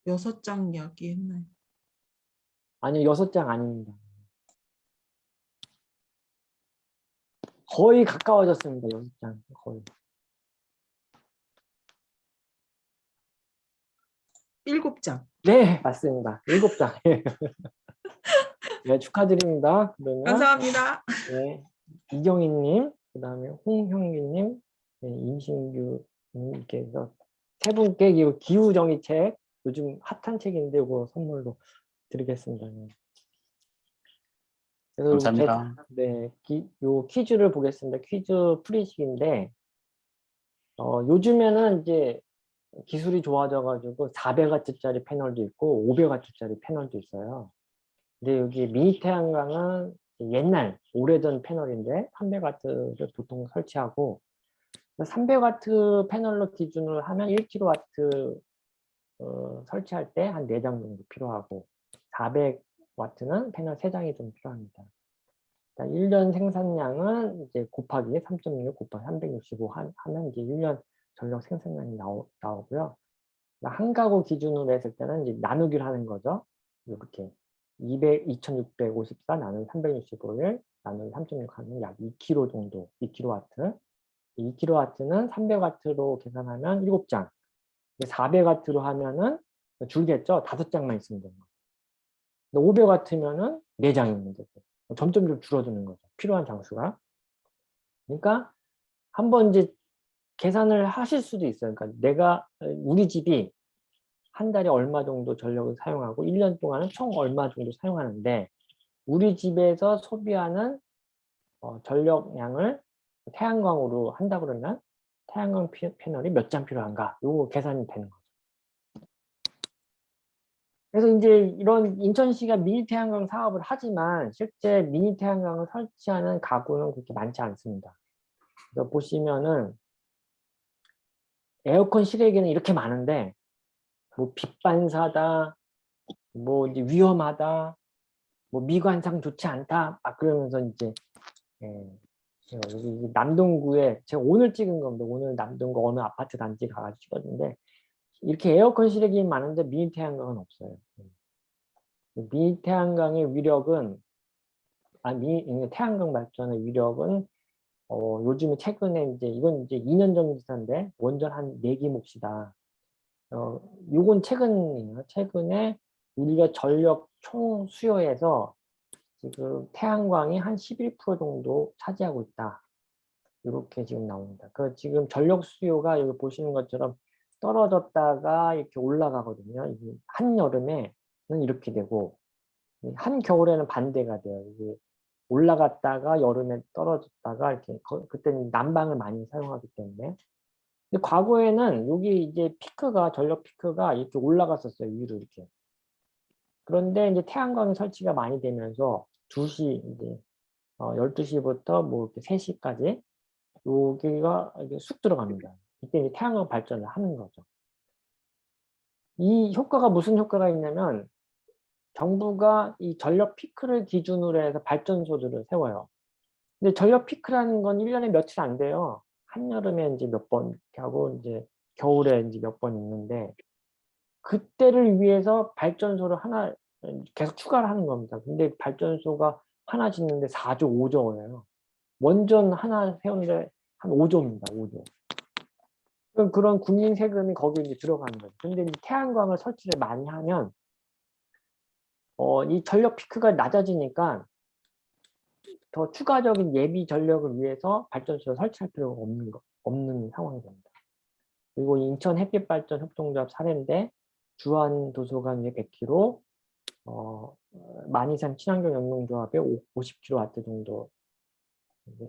6장 이야기했나요? 아니요, 6장 아닙니다. 거의 가까워졌습니다. 6장 거의. 7장. 네, 맞습니다. 7장. 네, 축하드립니다. 그러면 감사합니다. 네, 이경희님, 그 다음에 홍형기님, 네, 임신규님께서 세 분께 이 기후정의 책, 요즘 핫한 책인데 이거 선물로 드리겠습니다. 네. 그래서 감사합니다. 네, 요 퀴즈를 보겠습니다. 퀴즈 풀이식인데, 요즘에는 이제 기술이 좋아져가지고 400W짜리 패널도 있고 500W짜리 패널도 있어요. 근데 여기 미니 태양광은 옛날 오래전 패널인데 300W를 보통 설치하고 300W 패널로 기준으로 하면 1kW 설치할 때 한 4장 정도 필요하고 400W는 패널 3장이 좀 필요합니다. 1년 생산량은 이제 곱하기 3.6 곱하기 365 하면 이제 1년 전력 생산량이 나오고요. 한 가구 기준으로 했을 때는 이제 나누기를 하는 거죠. 이렇게 2654 나누기 365일 나누기 3.6 하면 약 2kg 정도, 2kW. 2kW는 300W로 계산하면 7장, 400W로 하면은 줄겠죠. 5장만 있으면 되는 거예요. 500W면은 4장이면 되고 점점 좀 줄어드는 거죠. 필요한 장수가. 그러니까 한번 이제 계산을 하실 수도 있어요. 그러니까 우리 집이 한 달에 얼마 정도 전력을 사용하고 1년 동안은 총 얼마 정도 사용하는데 우리 집에서 소비하는 전력량을 태양광으로 한다 그러면 태양광 패널이 몇 장 필요한가? 요거 계산이 되는 거죠. 그래서 이제 이런 인천시가 미니 태양광 사업을 하지만 실제 미니 태양광을 설치하는 가구는 그렇게 많지 않습니다. 그래서 보시면은 에어컨 실외기는 이렇게 많은데 뭐 빛 반사다, 뭐 이제 위험하다, 뭐 미관상 좋지 않다, 막 그러면서 이제 여기 남동구에 제가 오늘 찍은 겁니다. 오늘 남동구 어느 아파트 단지 가가지고 찍었는데 이렇게 에어컨 실외기 많은데 미니 태양광은 없어요. 미니 태양광의 위력은 태양광 발전의 위력은 요즘에 최근에 이제 이건 이제 2년 전 기사인데 원전 한 4기 몫이다. 요건 최근이에요. 최근에 우리가 전력 총 수요에서 지금 태양광이 한 11% 정도 차지하고 있다. 이렇게 지금 나옵니다. 지금 전력 수요가 여기 보시는 것처럼 떨어졌다가 이렇게 올라가거든요. 한여름에는 이렇게 되고 한겨울에는 반대가 돼요. 이게 올라갔다가 여름에 떨어졌다가 이렇게 그때는 난방을 많이 사용하기 때문에. 근데 과거에는 여기 이제 피크가 전력 피크가 이렇게 올라갔었어요. 위로 이렇게. 그런데 이제 태양광 설치가 많이 되면서 2시 이제 12시부터 뭐 이렇게 3시까지 여기가 이게 쑥 들어갑니다. 이때 이제 태양광 발전을 하는 거죠. 이 효과가 무슨 효과가 있냐면 정부가 이 전력 피크를 기준으로 해서 발전소들을 세워요. 근데 전력 피크라는 건 1년에 며칠 안 돼요. 한여름에 이제 몇 번 이렇게 하고 이제 겨울에 이제 몇 번 있는데 그때를 위해서 발전소를 하나 계속 추가를 하는 겁니다. 근데 발전소가 하나 짓는데 4조 5조예요. 원전 하나 세우는데 한 5조입니다. 5조. 그런 국민 세금이 거기에 이제 들어가는 거죠. 근데 이 태양광을 설치를 많이 하면 이 전력 피크가 낮아지니까 더 추가적인 예비 전력을 위해서 발전소를 설치할 필요가 없는 상황이 됩니다. 그리고 인천 햇빛발전 협동조합 사례인데 주한 도서관 위에 100km, 만이산 친환경 연동조합에 50kW 정도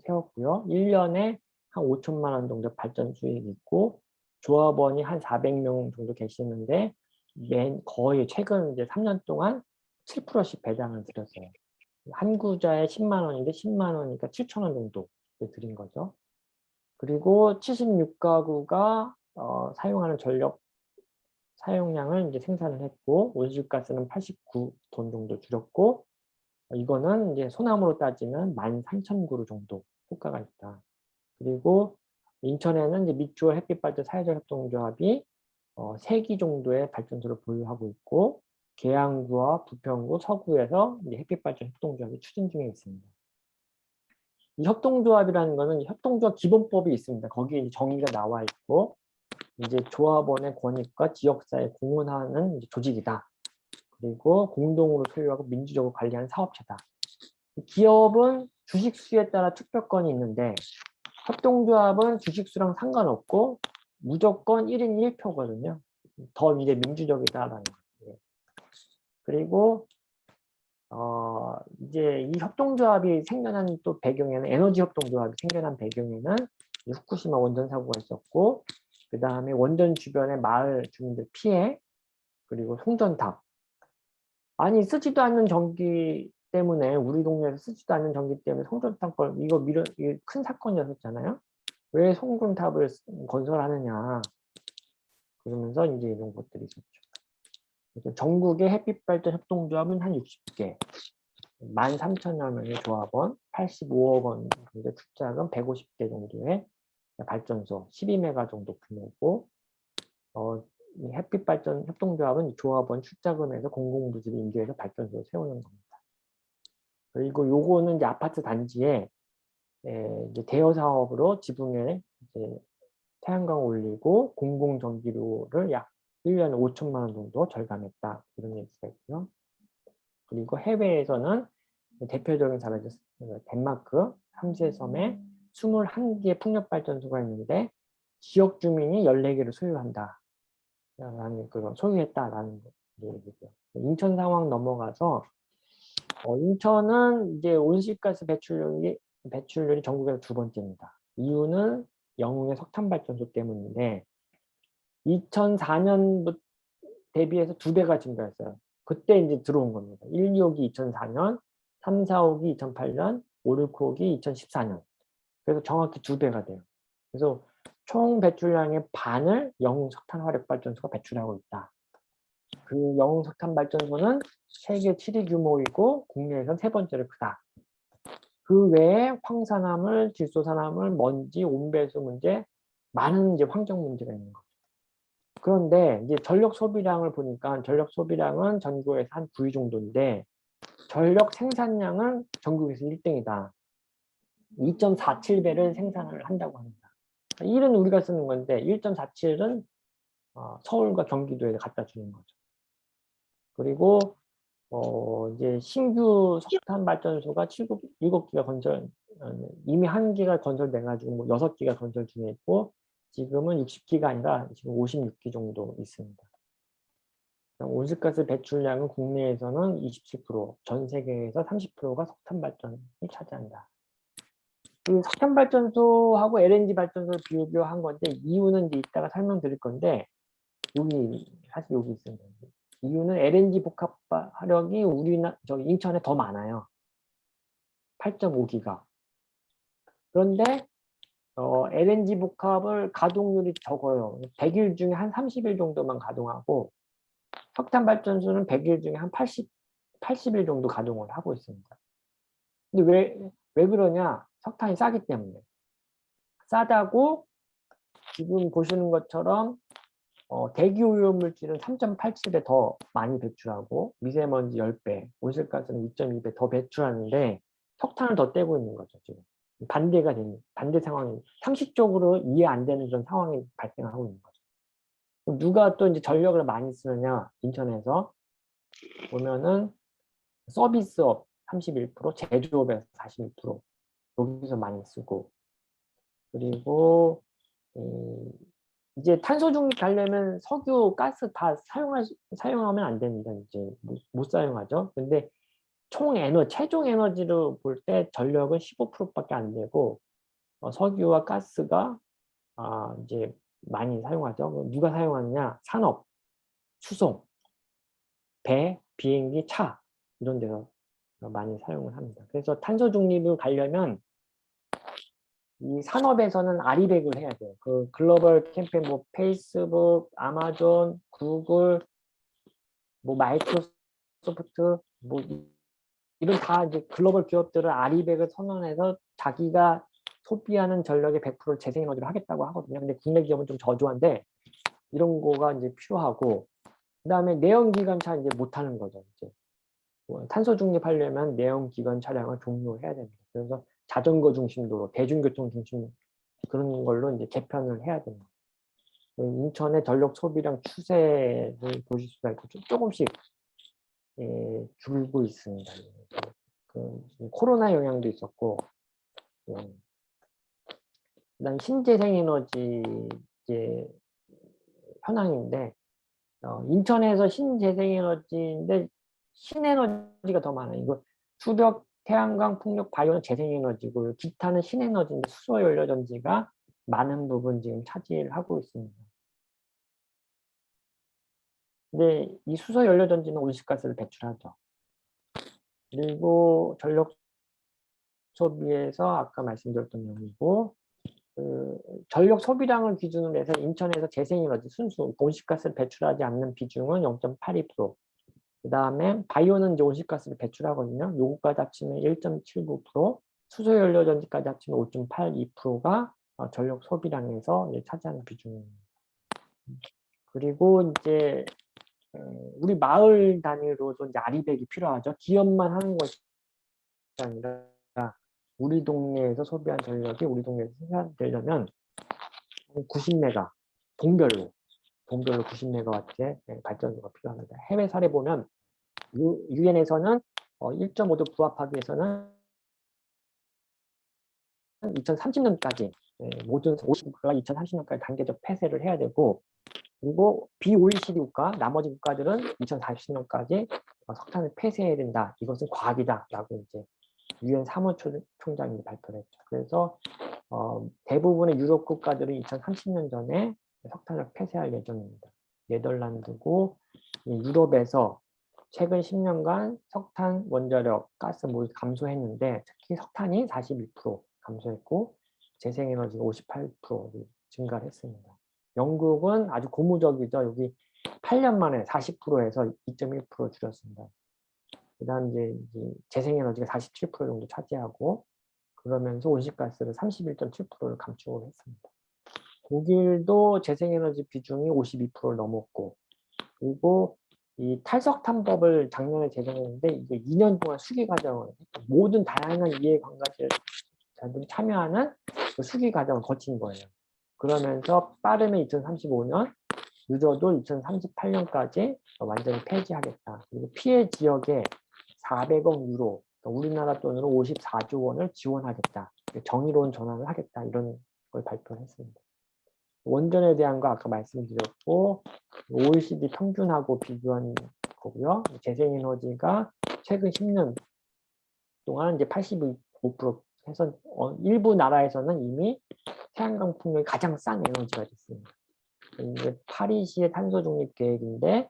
세웠고요. 1년에 한 5천만 원 정도 발전 수익이 있고 조합원이 한 400명 정도 계시는데 거의 최근 이제 3년 동안 7%씩 배당을 드렸어요. 한 구자에 10만 원인데 10만 원이니까 7천 원 정도 드린 거죠. 그리고 76가구가 사용하는 전력 사용량을 이제 생산을 했고 온실가스는 89톤 정도 줄였고 이거는 이제 소나무로 따지면 13,000그루 정도 효과가 있다. 그리고 인천에는 이제 밑주월 햇빛발전 사회적 협동조합이 3기 정도의 발전소를 보유하고 있고 계양구와 부평구, 서구에서 이제 햇빛발전 협동조합이 추진 중에 있습니다. 이 협동조합이라는 거는 협동조합 기본법이 있습니다. 거기에 이제 정의가 나와 있고 이제 조합원의 권익과 지역사회에 공헌하는 이제 조직이다. 그리고 공동으로 소유하고 민주적으로 관리하는 사업체다. 기업은 주식수에 따라 투표권이 있는데 협동조합은 주식수랑 상관없고 무조건 1인 1표거든요. 더 이제 민주적이다라는 거예요. 그리고 이제 이 협동조합이 생겨난 또 배경에는 에너지 협동조합이 생겨난 배경에는 후쿠시마 원전 사고가 있었고 그 다음에 원전 주변의 마을 주민들 피해 그리고 송전탑 아니 쓰지도 않는 전기 때문에 우리 동네에서 쓰지도 않는 전기 때문에 송전탑 이거 큰 사건이었잖아요. 왜 송전탑을 건설하느냐 그러면서 이제 이런 것들이 있었죠. 그래서 전국의 햇빛발전 협동조합은 한 60개, 13,000여 명의 조합원, 85억 원 정도 투자금 150개 정도의 발전소, 12메가 정도 규모고 이 햇빛발전 협동조합은 조합원 출자금에서 공공부지를 임대해서 발전소를 세우는 겁니다. 그리고 요거는 이제 아파트 단지에 이제 대여 사업으로 지붕에 이제 태양광 올리고 공공전기료를 약 1년에 5천만 원 정도 절감했다. 이런 얘기가 있고요. 그리고 해외에서는 대표적인 사례죠. 덴마크 3세 섬에 21개의 풍력발전소가 있는데 지역 주민이 14개를 소유한다. 라는 그런 소유했다라는 얘기죠. 인천 상황 넘어가서 인천은 이제 온실가스 배출률이 전국에서 2번째입니다. 이유는 영흥의 석탄발전소 때문인데 2004년 대비해서 2배가 증가했어요. 그때 이제 들어온 겁니다. 125기 2004년, 345기 2008년, 565기 2014년. 그래서 정확히 2배가 돼요. 그래서 총 배출량의 반을 영흥석탄화력발전소가 배출하고 있다. 그 영흥석탄발전소는 세계 7위 규모이고 국내에선 3번째로 크다. 그 외에 황산화물, 질소산화물, 먼지, 온배수 문제, 많은 이제 환경 문제가 있는 거죠. 그런데 이제 전력 소비량을 보니까 전력 소비량은 전국에서 한 9위 정도인데 전력 생산량은 전국에서 1등이다. 2.47배를 생산을 한다고 합니다. 1은 우리가 쓰는 건데 1.47은 서울과 경기도에 갖다 주는 거죠. 그리고 이제 신규 석탄 발전소가 7기가 건설 이미 1기가 건설돼 가지고 뭐 6기가 건설 중에 있고 지금은 60기가 아니라 지금 56기 정도 있습니다. 온실가스 배출량은 국내에서는 27%, 전 세계에서 30%가 석탄 발전이 차지한다. 그 석탄 발전소하고 LNG 발전소를 비교한 건데 이유는 이제 이따가 설명드릴 건데 사실 여기 있습니다. 이유는 LNG 복합화력이 저기 인천에 더 많아요. 8.5기가. 그런데 LNG 복합을 가동률이 적어요. 100일 중에 한 30일 정도만 가동하고 석탄 발전소는 100일 중에 한 80일 정도 가동을 하고 있습니다. 근데 왜 그러냐? 석탄이 싸기 때문에. 싸다고 지금 보시는 것처럼 대기 오염물질은 3.87배 더 많이 배출하고 미세먼지 10배, 온실가스는 2.2배 더 배출하는데 석탄을 더 떼고 있는 거죠. 지금 반대가 되는 반대 상황이 상식적으로 이해 안 되는 그런 상황이 발생하고 있는 거죠. 누가 또 이제 전력을 많이 쓰느냐? 인천에서 보면은 서비스업 31%, 제조업에서 46% 여기서 많이 쓰고 그리고 이제 탄소 중립 가려면 석유, 가스 다 사용하면 안 됩니다. 이제 못 사용하죠. 근데 최종 에너지로 볼 때 전력은 15%밖에 안 되고 석유와 가스가 이제 많이 사용하죠. 누가 사용하느냐? 산업, 수송, 배, 비행기, 차 이런 데서 많이 사용을 합니다. 그래서 탄소 중립을 가려면 이 산업에서는 아리백을 해야 돼요. 그 글로벌 캠페인 뭐 페이스북, 아마존, 구글, 뭐 마이크로소프트 뭐 이런 다 이제 글로벌 기업들은 아리백을 선언해서 자기가 소비하는 전력의 100%를 재생에너지로 하겠다고 하거든요. 근데 국내 기업은 좀 저조한데 이런 거가 이제 필요하고, 그다음에 내연기관차 이제 못 하는 거죠. 이제 뭐 탄소 중립하려면 내연기관 차량을 종료해야 됩니다. 그래서 자전거 중심도로 대중교통 중심 그런 걸로 이제 개편을 해야 됩니다. 인천의 전력 소비량 추세를 보실 수가 있고 조금씩 줄고 있습니다. 코로나 영향도 있었고, 그다음 신재생에너지 이제 현황인데, 인천에서 신재생에너지인데 신에너지가 더 많아요. 이거 수력, 태양광, 풍력, 바이오는 재생에너지고 기타는 신에너지인데 수소연료전지가 많은 부분 지금 차지하고 있습니다. 근데 이 수소연료전지는 온실가스를 배출하죠. 그리고 전력 소비에서 아까 말씀드렸던 내용이고, 전력 소비량을 기준으로 해서 인천에서 재생에너지 순수 온실가스를 배출하지 않는 비중은 0.82%. 그 다음에 바이오는 이제 온실가스를 배출하거든요. 요거까지 합치면 1.79%, 수소연료전지까지 합치면 5.82%가 전력 소비량에서 차지하는 비중입니다. 그리고 이제 우리 마을 단위로도 이제 아리백이 필요하죠. 기업만 하는 것이 아니라 우리 동네에서 소비한 전력이 우리 동네에서 생산되려면 90메가 동별로 90메가와트의 발전소가 필요합니다. 해외 사례 보면 유엔에서는 1.5도 부합하기 위해서는 2030년까지 모든 50국가가 2030년까지 단계적 폐쇄를 해야 되고, 그리고 비OECD 국가, 나머지 국가들은 2040년까지 석탄을 폐쇄해야 된다. 이것은 과학이다라고 이제 유엔 사무총장이 발표를 했죠. 그래서 대부분의 유럽 국가들은 2030년 전에 석탄을 폐쇄할 예정입니다. 네덜란드고, 유럽에서 최근 10년간 석탄, 원자력, 가스 모두 감소했는데 특히 석탄이 42% 감소했고 재생에너지가 58% 증가를 했습니다. 영국은 아주 고무적이죠. 여기 8년 만에 40%에서 2.1% 줄였습니다. 그 다음 이제 재생에너지가 47% 정도 차지하고 그러면서 온실가스를 31.7%를 감축을 했습니다. 독일도 재생에너지 비중이 52%를 넘었고, 그리고 이 탈석탄법을 작년에 제정했는데 이게 2년 동안 수기 과정을 모든 다양한 이해관계자들이 참여하는 그 수기 과정을 거친 거예요. 그러면서 빠르면 2035년, 늦어도 2038년까지 완전히 폐지하겠다. 그리고 피해 지역에 400억 유로, 우리나라 돈으로 54조 원을 지원하겠다. 정의로운 전환을 하겠다. 이런 걸 발표했습니다. 원전에 대한 거 아까 말씀드렸고, OECD 평균하고 비교한 거고요. 재생에너지가 최근 10년 동안 이제 85% 해서 일부 나라에서는 이미 태양광 풍력이 가장 싼 에너지가 됐습니다. 이게 파리시의 탄소 중립 계획인데,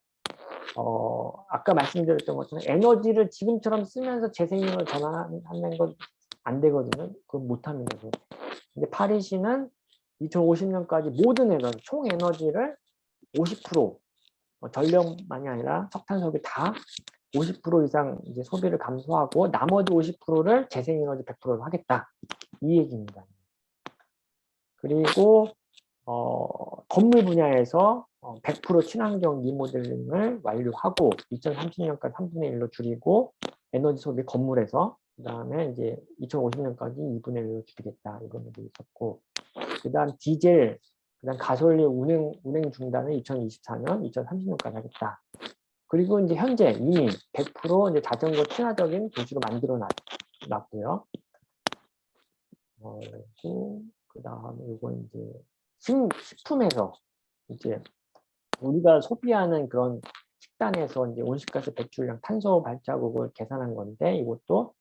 아까 말씀드렸던 것처럼 에너지를 지금처럼 쓰면서 재생에너지 전환하는 건 안 되거든요. 그건 못 합니다. 근데 파리시는 2050년까지 모든 에너지, 총 에너지를 50% 전력만이 아니라 석탄 석유 다 50% 이상 이제 소비를 감소하고 나머지 50%를 재생에너지 100%로 하겠다. 이 얘기입니다. 그리고 건물 분야에서 100% 친환경 리모델링을 완료하고 2030년까지 3분의 1로 줄이고 에너지 소비 건물에서 그다음에 이제 2050년까지 2분의 1로 줄이겠다 이런 얘기 있었고, 그다음 디젤, 그다음 가솔린 운행 중단을 2024년, 2030년까지 하겠다. 그리고 이제 현재 이미 100% 이제 자전거 친화적인 도시로 만들어 놨고요. 그다음에 이건 이제 식품에서 이제 우리가 소비하는 그런 식단에서 이제 온실가스 배출량, 탄소 발자국을 계산한 건데 이것도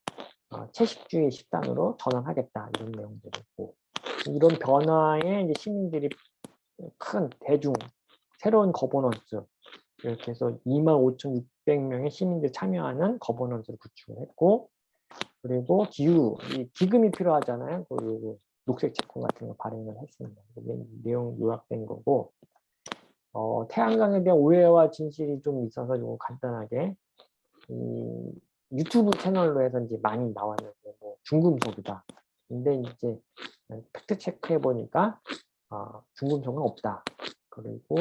채식주의 식단으로 전환하겠다 이런 내용들이 있고, 이런 변화에 이제 시민들이 큰 대중 새로운 거버넌스 이렇게 해서 25,600명의 시민들이 참여하는 거버넌스를 구축을 했고, 그리고 기후 기금이 필요하잖아요. 그리고 녹색 채권 같은 거 발행을 했습니다. 이게 내용 요약된 거고, 태양광에 대한 오해와 진실이 좀 있어서 이거 간단하게 이 유튜브 채널로 해서 이제 많이 나왔는데 뭐 중금속이다. 근데 이제 팩트 체크해 보니까 중금속은 없다. 그리고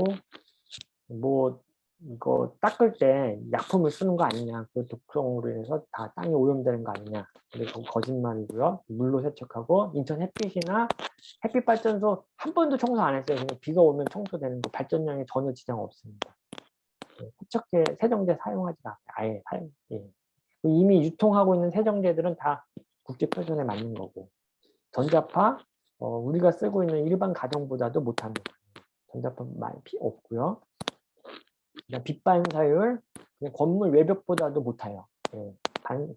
뭐 이거 닦을 때 약품을 쓰는 거 아니냐, 그 독성으로 인해서 다 땅이 오염되는 거 아니냐, 그리고 거짓말이고요. 물로 세척하고 인천 햇빛이나 햇빛발전소 한 번도 청소 안 했어요. 그냥 비가 오면 청소되는 거, 발전량에 전혀 지장 없습니다. 세척제, 세정제 사용하지 않아요. 아예 사용. 예. 이미 유통하고 있는 세정제들은 다 국제 표준에 맞는 거고, 전자파 우리가 쓰고 있는 일반 가정보다도 못합니다. 전자파 많이 없고요. 그냥 빛 반사율, 그냥 건물 외벽보다도 못해요. 예.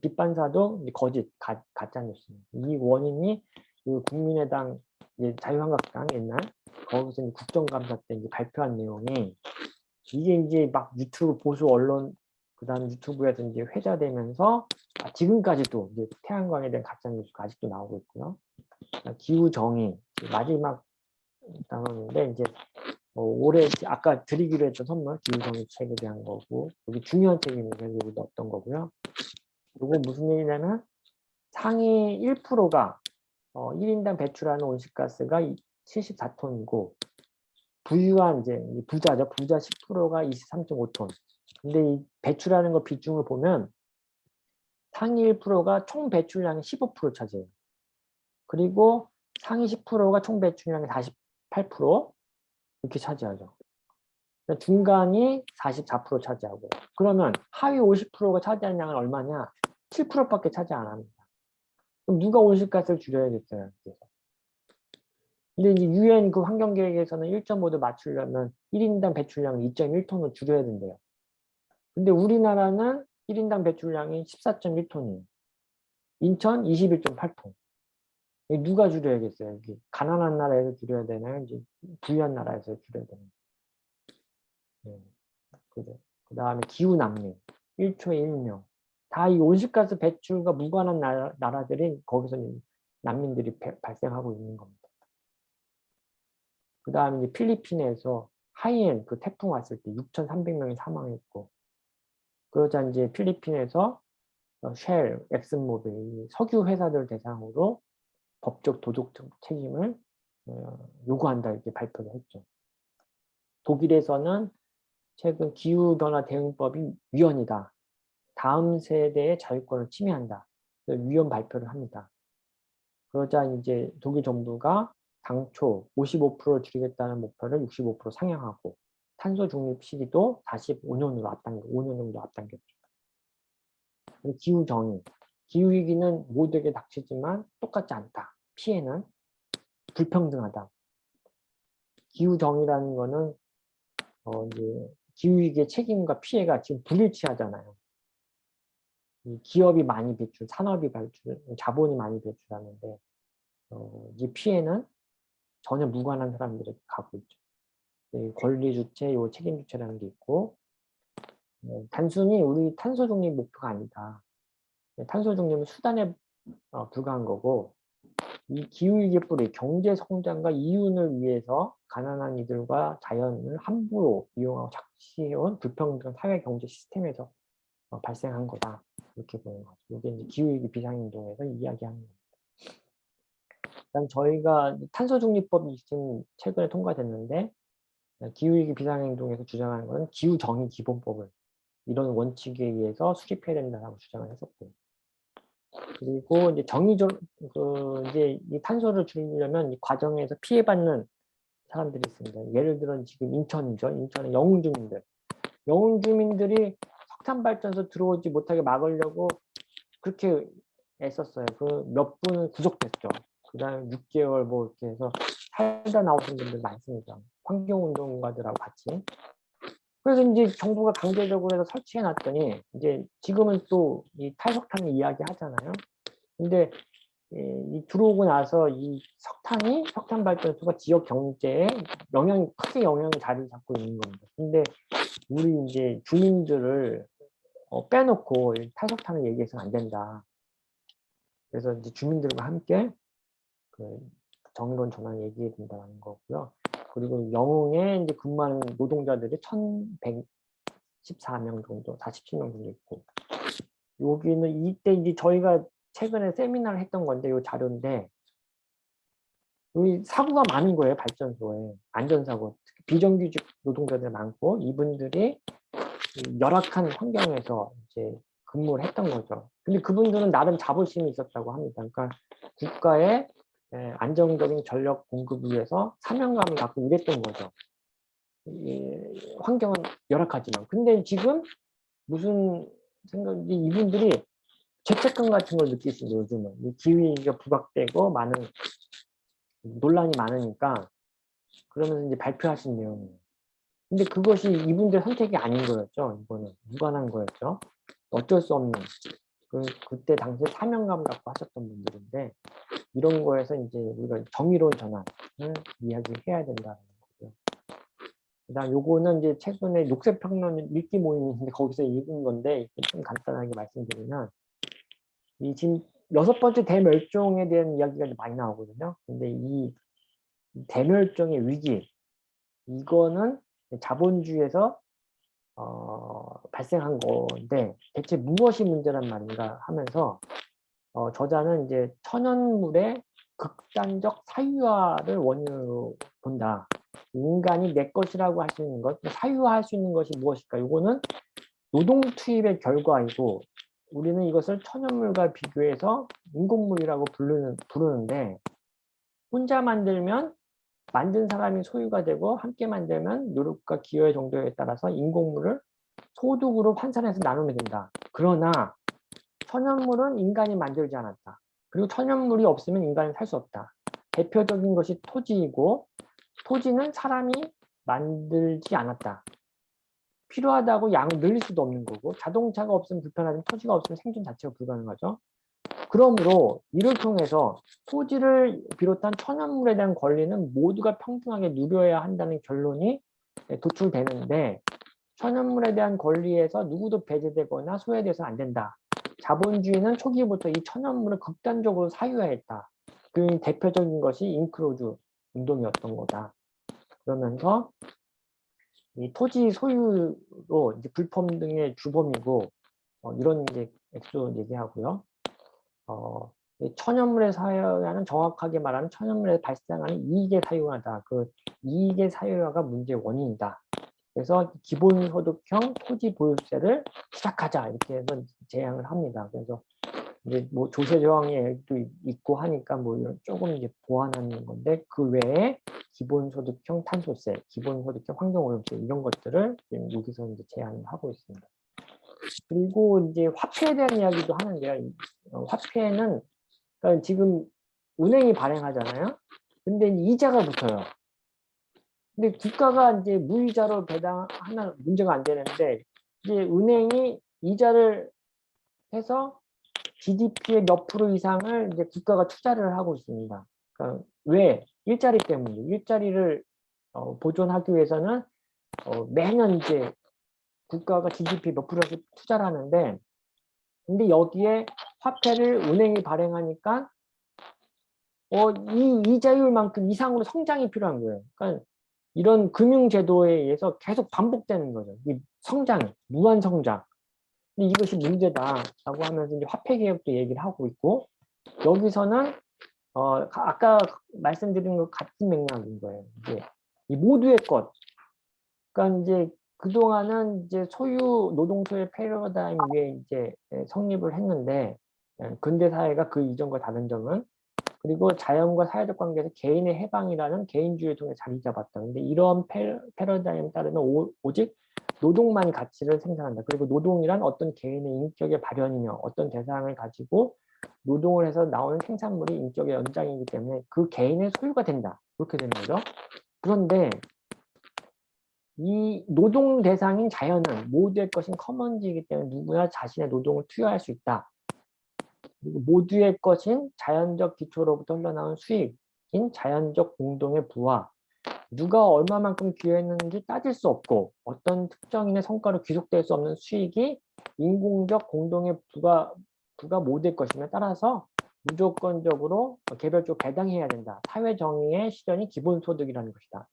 빛 반사도 거짓, 가짜 뉴스입니다. 이 원인이 그 국민의당, 자유한국당 옛날 거기서 이제 국정감사 때 이제 발표한 내용이, 이게 이제 막 유튜브 보수 언론, 그다음 유튜브에서 이제 회자되면서 지금까지도 이제 태양광에 대한 가짜 뉴스가 아직도 나오고 있고요. 기후 정의 마지막 단어인데 이제 올해 아까 드리기로 했던 선물 기후 정의 책에 대한 거고, 여기 중요한 책입니다. 여기 넣었던 거고요. 이거 무슨 얘기냐면 상위 1%가 1인당 배출하는 온실가스가 74톤이고, 부유한 이제 부자죠. 부자 10%가 23.5톤. 근데 이 배출하는 거 비중을 보면 상위 1%가 총 배출량의 15% 차지해요. 그리고 상위 10%가 총 배출량의 48% 이렇게 차지하죠. 그러니까 중간이 44% 차지하고, 그러면 하위 50%가 차지하는 양은 얼마냐? 7%밖에 차지 안 합니다. 그럼 누가 온실가스를 줄여야겠어요? 그래서. 근데 이제 UN 그 환경계획에서는 1.5도 맞추려면 1인당 배출량을 2.1톤으로 줄여야 된대요. 근데 우리나라는 1인당 배출량이 14.1톤이에요. 인천 21.8톤. 누가 줄여야겠어요? 여기 가난한 나라에서 줄여야 되나요? 이제 부유한 나라에서 줄여야 되나요? 네. 그죠. 그 다음에 기후 난민. 1초에 1명. 다 이 온실가스 배출과 무관한 나라들이 거기서 난민들이 발생하고 있는 겁니다. 그 다음에 이제 필리핀에서 하이엔 그 태풍 왔을 때 6,300명이 사망했고, 그러자 이제 필리핀에서 쉘, 엑슨모빌 석유 회사들 대상으로 법적 도덕적 책임을 요구한다 이렇게 발표를 했죠. 독일에서는 최근 기후변화 대응법이 위헌이다. 다음 세대의 자유권을 침해한다. 위헌 발표를 합니다. 그러자 이제 독일 정부가 당초 55% 줄이겠다는 목표를 65% 상향하고, 탄소 중립 시기도 45년으로 5년 정도 앞당겼죠. 기후 정의. 기후 위기는 모두에게 닥치지만 똑같지 않다. 피해는 불평등하다. 기후 정의라는 거는 이제 기후 위기의 책임과 피해가 지금 불일치하잖아요. 이 기업이 많이 배출, 산업이 배출, 자본이 많이 배출하는데 이 피해는 전혀 무관한 사람들에게 가고 있죠. 권리 주체, 요 책임 주체라는 게 있고, 단순히 우리 탄소 중립 목표가 아니다. 탄소 중립은 수단에 불과한 거고, 이 기후위기의 뿌리, 경제 성장과 이윤을 위해서 가난한 이들과 자연을 함부로 이용하고 착취해온 불평등 사회 경제 시스템에서 발생한 거다. 이렇게 보는 거죠. 이게 이제 기후위기 비상행동에서 이야기하는 겁니다. 일단 저희가 탄소 중립법이 지금 최근에 통과됐는데, 기후위기 비상행동에서 주장하는 것은 기후정의 기본법을 이런 원칙에 의해서 수립해야 된다고 주장을 했었고, 그리고 이제 이제 이 탄소를 줄이려면 이 과정에서 피해받는 사람들이 있습니다. 예를 들어 지금 인천이죠. 인천의 영흥 주민들이 석탄 발전소 들어오지 못하게 막으려고 그렇게 애썼어요. 그 몇 분은 구속됐죠. 그다음에 6개월 뭐 이렇게 해서 살다 나오신 분들 많습니다. 환경운동가들하고 같이. 그래서 이제 정부가 강제적으로 해서 설치해 놨더니 이제 지금은 또 이 탈석탄 이야기 하잖아요. 근데 들어오고 나서 이 석탄 발전소가 지역 경제에 크게 영향이 자리 잡고 있는 겁니다. 근데 우리 이제 주민들을 빼놓고 탈석탄을 얘기해서는 안 된다. 그래서 이제 주민들과 함께 정의로운 전환을 얘기해야 된다는 거고요. 그리고 영흥에 이제 근무하는 노동자들이 1,114명 정도, 47명 정도 있고, 여기는 이때 이제 저희가 최근에 세미나를 했던 건데, 이 자료인데, 여기 사고가 많은 거예요, 발전소에. 안전사고. 특히 비정규직 노동자들 많고, 이분들이 열악한 환경에서 이제 근무를 했던 거죠. 근데 그분들은 나름 자부심이 있었다고 합니다. 그러니까 국가의 안정적인 전력 공급을 위해서 사명감을 갖고 일했던 거죠. 환경은 열악하지만. 근데 지금 무슨 생각이, 이분들이 죄책감 같은 걸 느끼시죠, 요즘은. 기회가 부각되고 많은 논란이 많으니까, 그러면서 이제 발표하신 내용이에요. 근데 그것이 이분들 선택이 아닌 거였죠. 이거는 무관한 거였죠. 어쩔 수 없는, 그때 당시에 사명감 갖고 하셨던 분들인데, 이런 거에서 이제 우리가 정의로운 전환을 이야기해야 된다는 거고요. 그다음 요거는 이제 최근에 녹색평론 읽기 모임인데 거기서 읽은 건데, 좀 간단하게 말씀드리면, 이 지금 6번째 대멸종에 대한 이야기가 많이 나오거든요. 근데 이 대멸종의 위기, 이거는 자본주의에서 발생한 건데 대체 무엇이 문제란 말인가 하면서 저자는 이제 천연물의 극단적 사유화를 원인으로 본다. 인간이 내 것이라고 할 수 있는 것, 사유화할 수 있는 것이 무엇일까? 이거는 노동 투입의 결과이고, 우리는 이것을 천연물과 비교해서 인공물이라고 부르는데, 혼자 만들면 만든 사람이 소유가 되고, 함께 만들면 노력과 기여의 정도에 따라서 인공물을 소득으로 환산해서 나누면 된다. 그러나 천연물은 인간이 만들지 않았다. 그리고 천연물이 없으면 인간은 살 수 없다. 대표적인 것이 토지이고, 토지는 사람이 만들지 않았다. 필요하다고 양을 늘릴 수도 없는 거고, 자동차가 없으면 불편하지만 토지가 없으면 생존 자체가 불가능하죠. 그러므로 이를 통해서 토지를 비롯한 천연물에 대한 권리는 모두가 평등하게 누려야 한다는 결론이 도출되는데, 천연물에 대한 권리에서 누구도 배제되거나 소외돼서는 안 된다. 자본주의는 초기부터 이 천연물을 극단적으로 사유화했다. 그 대표적인 것이 잉크로즈 운동이었던 거다. 그러면서 이 토지 소유로 이제 불평등의 주범이고, 이런 이제 액수 얘기하고요. 이 천연물의 사유화는 정확하게 말하면 천연물에 발생하는 이익의 사유화다. 그 이익의 사유화가 문제의 원인이다. 그래서 기본소득형 토지 보유세를 시작하자, 이렇게 해서 제안을 합니다. 그래서 이제 뭐 조세 저항에도 있고 하니까 뭐 이런 조금 이제 보완하는 건데, 그 외에 기본소득형 탄소세, 기본소득형 환경오염세, 이런 것들을 지금 여기서 이제 제안을 하고 있습니다. 그리고 이제 화폐에 대한 이야기도 하는데요. 화폐는 그러니까 지금 은행이 발행하잖아요. 근데 이자가 붙어요. 근데 국가가 이제 무이자로 배당하면 문제가 안 되는데, 이제 은행이 이자를 해서 GDP의 몇 프로 이상을 이제 국가가 투자를 하고 있습니다. 그러니까 왜? 일자리 때문에. 일자리를 보존하기 위해서는 매년 이제 국가가 GDP 몇 프로씩 투자를 하는데, 근데 여기에 화폐를 은행이 발행하니까 이 이자율만큼 이상으로 성장이 필요한 거예요. 그러니까 이런 금융제도에 의해서 계속 반복되는 거죠. 이 성장, 무한 성장. 근데 이것이 문제다라고 하면서 이제 화폐 개혁도 얘기를 하고 있고, 여기서는 아까 말씀드린 것 같은 맥락인 거예요. 이제 이 모두의 것. 그러니까 이제 그동안은 이제 노동소의 패러다임 위에 이제 성립을 했는데, 근대 사회가 그 이전과 다른 점은, 그리고 자연과 사회적 관계에서 개인의 해방이라는 개인주의를 통해 자리 잡았다. 근데 이런 패러다임에 따르면 오직 노동만 가치를 생산한다. 그리고 노동이란 어떤 개인의 인격의 발현이며 어떤 대상을 가지고 노동을 해서 나오는 생산물이 인격의 연장이기 때문에 그 개인의 소유가 된다. 그렇게 되는 거죠. 그런데 이 노동 대상인 자연은 모두의 것인 커먼지이기 때문에 누구나 자신의 노동을 투여할 수 있다. 그리고 모두의 것인 자연적 기초로부터 흘러나온 수익인 자연적 공동의 부와 누가 얼마만큼 기여했는지 따질 수 없고 어떤 특정인의 성과로 귀속될 수 없는 수익이 인공적 공동의 부가 모두의 것이며, 따라서 무조건적으로 개별적으로 배당해야 된다. 사회 정의의 실현이 기본소득이라는 것이다.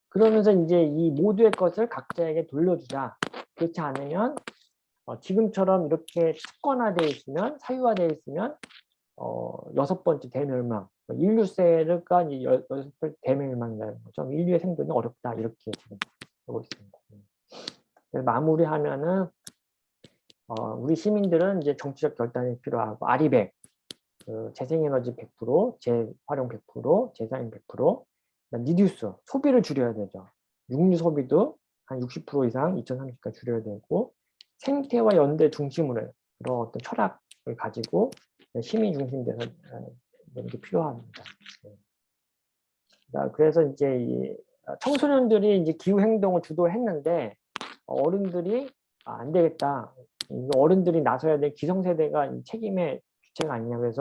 그러면서 이제 이 모두의 것을 각자에게 돌려주자. 그렇지 않으면 지금처럼 이렇게 특권화되어 있으면, 사유화되어 있으면 6번째 대멸망, 인류세가 이제 6번째 대멸망이라는 거죠. 인류의 생존이 어렵다. 이렇게 지금 하고 있습니다. 그래서 마무리하면은 우리 시민들은 이제 정치적 결단이 필요하고 아리백, 재생에너지 100%, 재활용 100%, 재사용 100%, 리듀스, 소비를 줄여야 되죠. 육류 소비도 한 60% 이상 2030까지 줄여야 되고 생태와 연대 중심으로 그런 어떤 철학을 가지고 시민 중심돼서 이런 게 필요합니다. 그래서 이제 이 청소년들이 이제 기후 행동을 주도했는데 어른들이 안 되겠다. 어른들이 나서야 될 기성세대가 책임의 주체가 아니냐. 그래서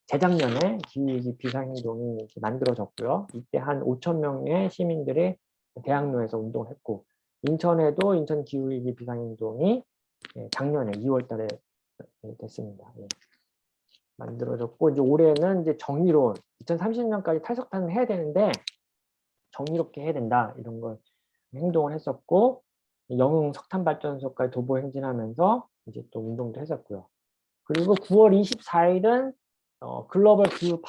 재작년에 기후위기 비상행동이 만들어졌고요. 이때 한 5천 명의 시민들이 대학로에서 운동을 했고 인천에도 인천 기후위기 비상행동이 작년에 2월 달에 됐습니다. 만들어졌고 이제 올해는 이제 정의로운 2030년까지 탈석탄을 해야 되는데 정의롭게 해야 된다. 이런 걸 행동을 했었고 영흥 석탄발전소까지 도보 행진하면서 이제 또 운동도 했었고요. 그리고 9월 24일은 글로벌 기후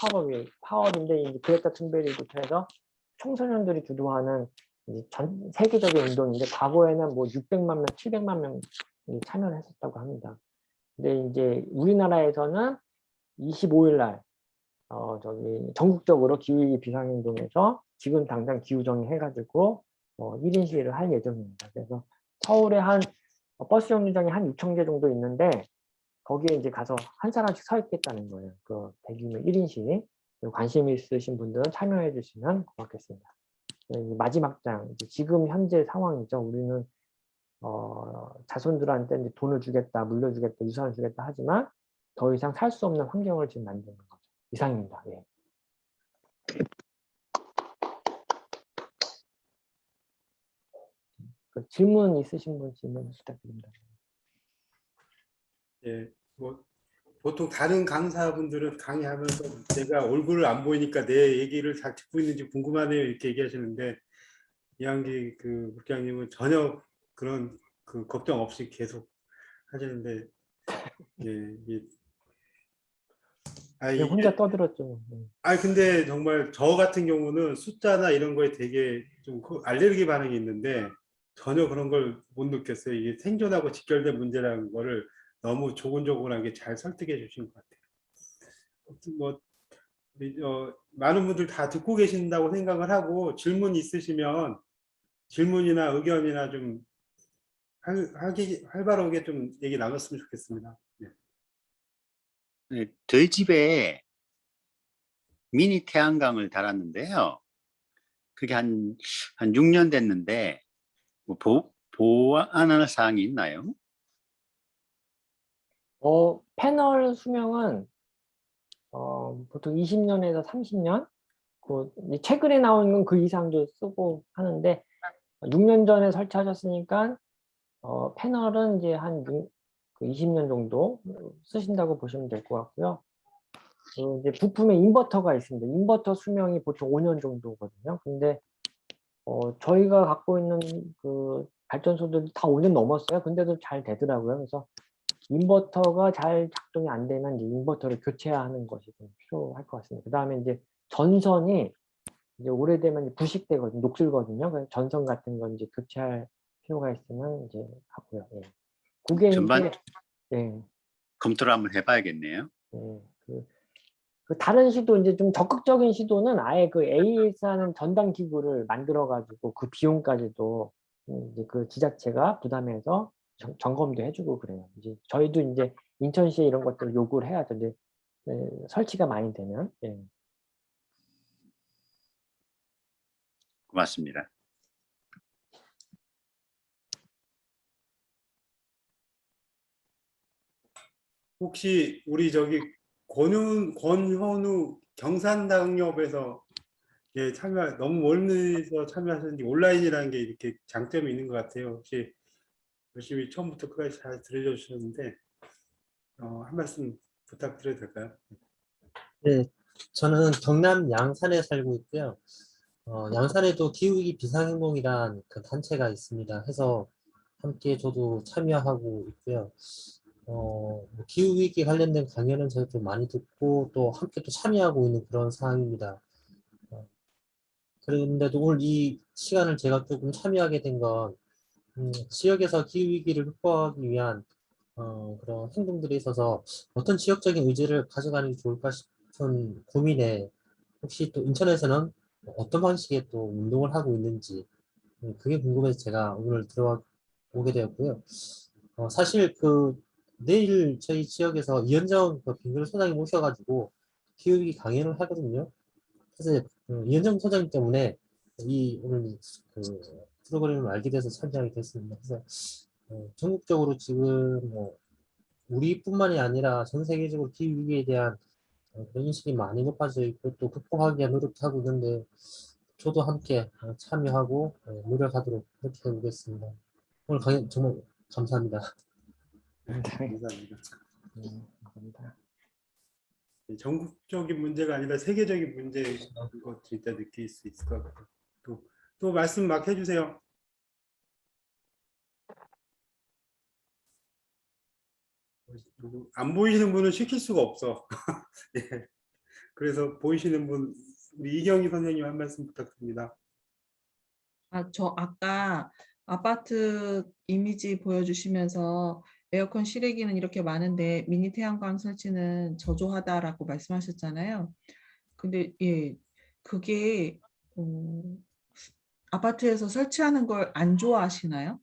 파업인데 이제 그레타 툰베리부터 해서 청소년들이 주도하는 이제 전 세계적인 운동인데 과거에는 뭐 600만 명, 700만 명이 참여를 했었다고 합니다. 근데 이제 우리나라에서는 25일 날 저기 전국적으로 기후위기 비상행동에서 지금 당장 기후정의 해가지고 1인 시위를 할 예정입니다. 그래서 서울에 한 버스 정류장이 한 6천 개 정도 있는데 거기에 이제 가서 한 사람씩 서 있겠다는 거예요. 그 대규모 1인 시위. 관심 있으신 분들은 참여해 주시면 고맙겠습니다. 마지막 장, 지금 현재 상황이죠. 우리는 자손들한테 이제 돈을 주겠다, 물려주겠다, 유산을 주겠다 하지만 더 이상 살 수 없는 환경을 지금 만드는 거죠. 이상입니다. 예. 질문 있으신 분 질문 부탁드립니다. 예, 뭐 보통 다른 강사분들은 강의하면서 제가 얼굴을 안 보이니까 내 얘기를 잘 듣고 있는지 궁금하네요 이렇게 얘기하시는데 이한기 그 국장님은 전혀 그런 그 걱정 없이 계속 하시는데 예, 그냥 혼자 떠들었죠. 근데 정말 저 같은 경우는 숫자나 이런 거에 되게 좀 알레르기 반응이 있는데 전혀 그런 걸 못 느꼈어요. 이게 생존하고 직결된 문제라는 거를 너무 조곤조곤하게 잘 설득해 주신 것 같아요. 아무튼 뭐 많은 분들 다 듣고 계신다고 생각을 하고 질문 있으시면 질문이나 의견이나 좀 활발하게 좀 얘기 나눴으면 좋겠습니다. 네. 네, 저희 집에 미니 태양광을 달았는데요. 그게 한 6년 됐는데 뭐 보완할 사항이 있나요? 패널 수명은 보통 20년에서 30년, 최근에 나오는 그 이상도 쓰고 하는데 6년 전에 설치하셨으니까 패널은 이제 한 20년 정도 쓰신다고 보시면 될 것 같고요. 이제 부품에 인버터가 있습니다. 인버터 수명이 보통 5년 정도거든요. 근데 저희가 갖고 있는 그 발전소들이 다 5년 넘었어요. 근데도 잘 되더라고요. 그래서 인버터가 잘 작동이 안 되면 이제 인버터를 교체하는 것이 좀 필요할 것 같습니다. 그 다음에 이제 전선이 이제 오래되면 부식되거든요. 녹슬거든요. 그래서 전선 같은 건 이제 교체할 필요가 있으면 이제 하고요. 예. 그게 전반 이제 검토를 한번 해봐야겠네요. 그 다른 시도 이제 좀 적극적인 시도는 아예 그 AES 하는 전담 기구를 만들어 가지고 그 비용까지도 이제 그 지자체가 부담해서 점검도 해주고 그래요. 이제 저희도 이제 인천시에 이런 것들을 요구를 해야죠. 이제 설치가 많이 되면. 예. 고맙습니다. 혹시 우리 저기 권현우 경산당협에서 참여 너무 멀리서 참여하셨는지 온라인이라는 게 이렇게 장점이 있는 것 같아요. 혹시 열심히 처음부터 끝까지 잘 들려주셨는데 한 말씀 부탁드려도 될까요? 네, 저는 경남 양산에 살고 있고요. 양산에도 기후위기 비상행동이란 그 단체가 있습니다. 해서 함께 저도 참여하고 있고요. 뭐 기후위기 관련된 강연은 저도 좀 많이 듣고 또 함께 또 참여하고 있는 그런 상황입니다. 그런데도 오늘 이 시간을 제가 조금 참여하게 된 건 지역에서 기후위기를 극복하기 위한 그런 행동들에 있어서 어떤 지역적인 의지를 가져가는 게 좋을까 싶은 고민에 혹시 또 인천에서는 어떤 방식의 또 운동을 하고 있는지 그게 궁금해서 제가 오늘 들어오게 되었고요. 사실 내일 저희 지역에서 이현정 빙글 소장님 오셔가지고 기후위기 강연을 하거든요. 그래서 이현정 소장님 때문에 오늘 프로그램을 알게 돼서 참여하게 됐습니다. 그래서 전국적으로 지금 우리뿐만이 아니라 전 세계적으로 기후위기에 대한 그런 인식이 많이 높아져 있고 또 극복하기 위한 노력하고 있는데 저도 함께 참여하고 노력하도록 그렇게 해보겠습니다. 오늘 강연 정말 감사합니다. 감사합니다. 감사합니다. 전국적인 문제가 아니라 세계적인 문제인 것 진짜 느낄 수 있을 것 같아요. 또 말씀 막 해주세요. 안 보이시는 분은 시킬 수가 없어. 예. 그래서 보이시는 분, 우리 이경희 선생님 한 말씀 부탁드립니다. 저 아까 아파트 이미지 보여주시면서 에어컨 실외기는 이렇게 많은데 미니 태양광 설치는 저조하다라고 말씀하셨잖아요. 근데 예, 그게 아파트에서 설치하는 걸 안 좋아하시나요?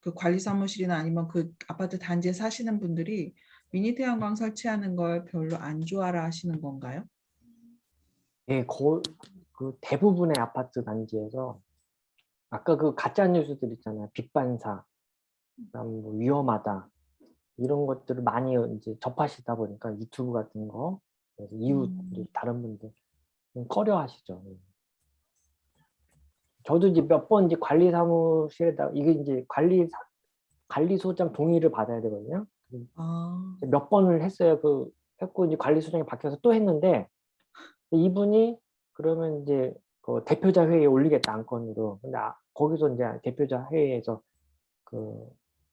그 관리 사무실이나 아니면 그 아파트 단지에 사시는 분들이 미니 태양광 설치하는 걸 별로 안 좋아라 하시는 건가요? 예, 그 대부분의 아파트 단지에서 아까 그 가짜 뉴스들 있잖아요. 빅반사, 그다음 뭐 위험하다 이런 것들을 많이 이제 접하시다 보니까 유튜브 같은 거, 그래서 이웃 다른 분들 꺼려하시죠. 예. 저도 이제 몇 번 이제 관리 사무실에다 이게 이제 관리소장 동의를 받아야 되거든요. 아, 몇 번을 했어요. 했고 이제 관리소장이 바뀌어서 또 했는데 이분이 그러면 이제 그 대표자 회의에 올리겠다 안건으로. 근데 거기서 이제 대표자 회의에서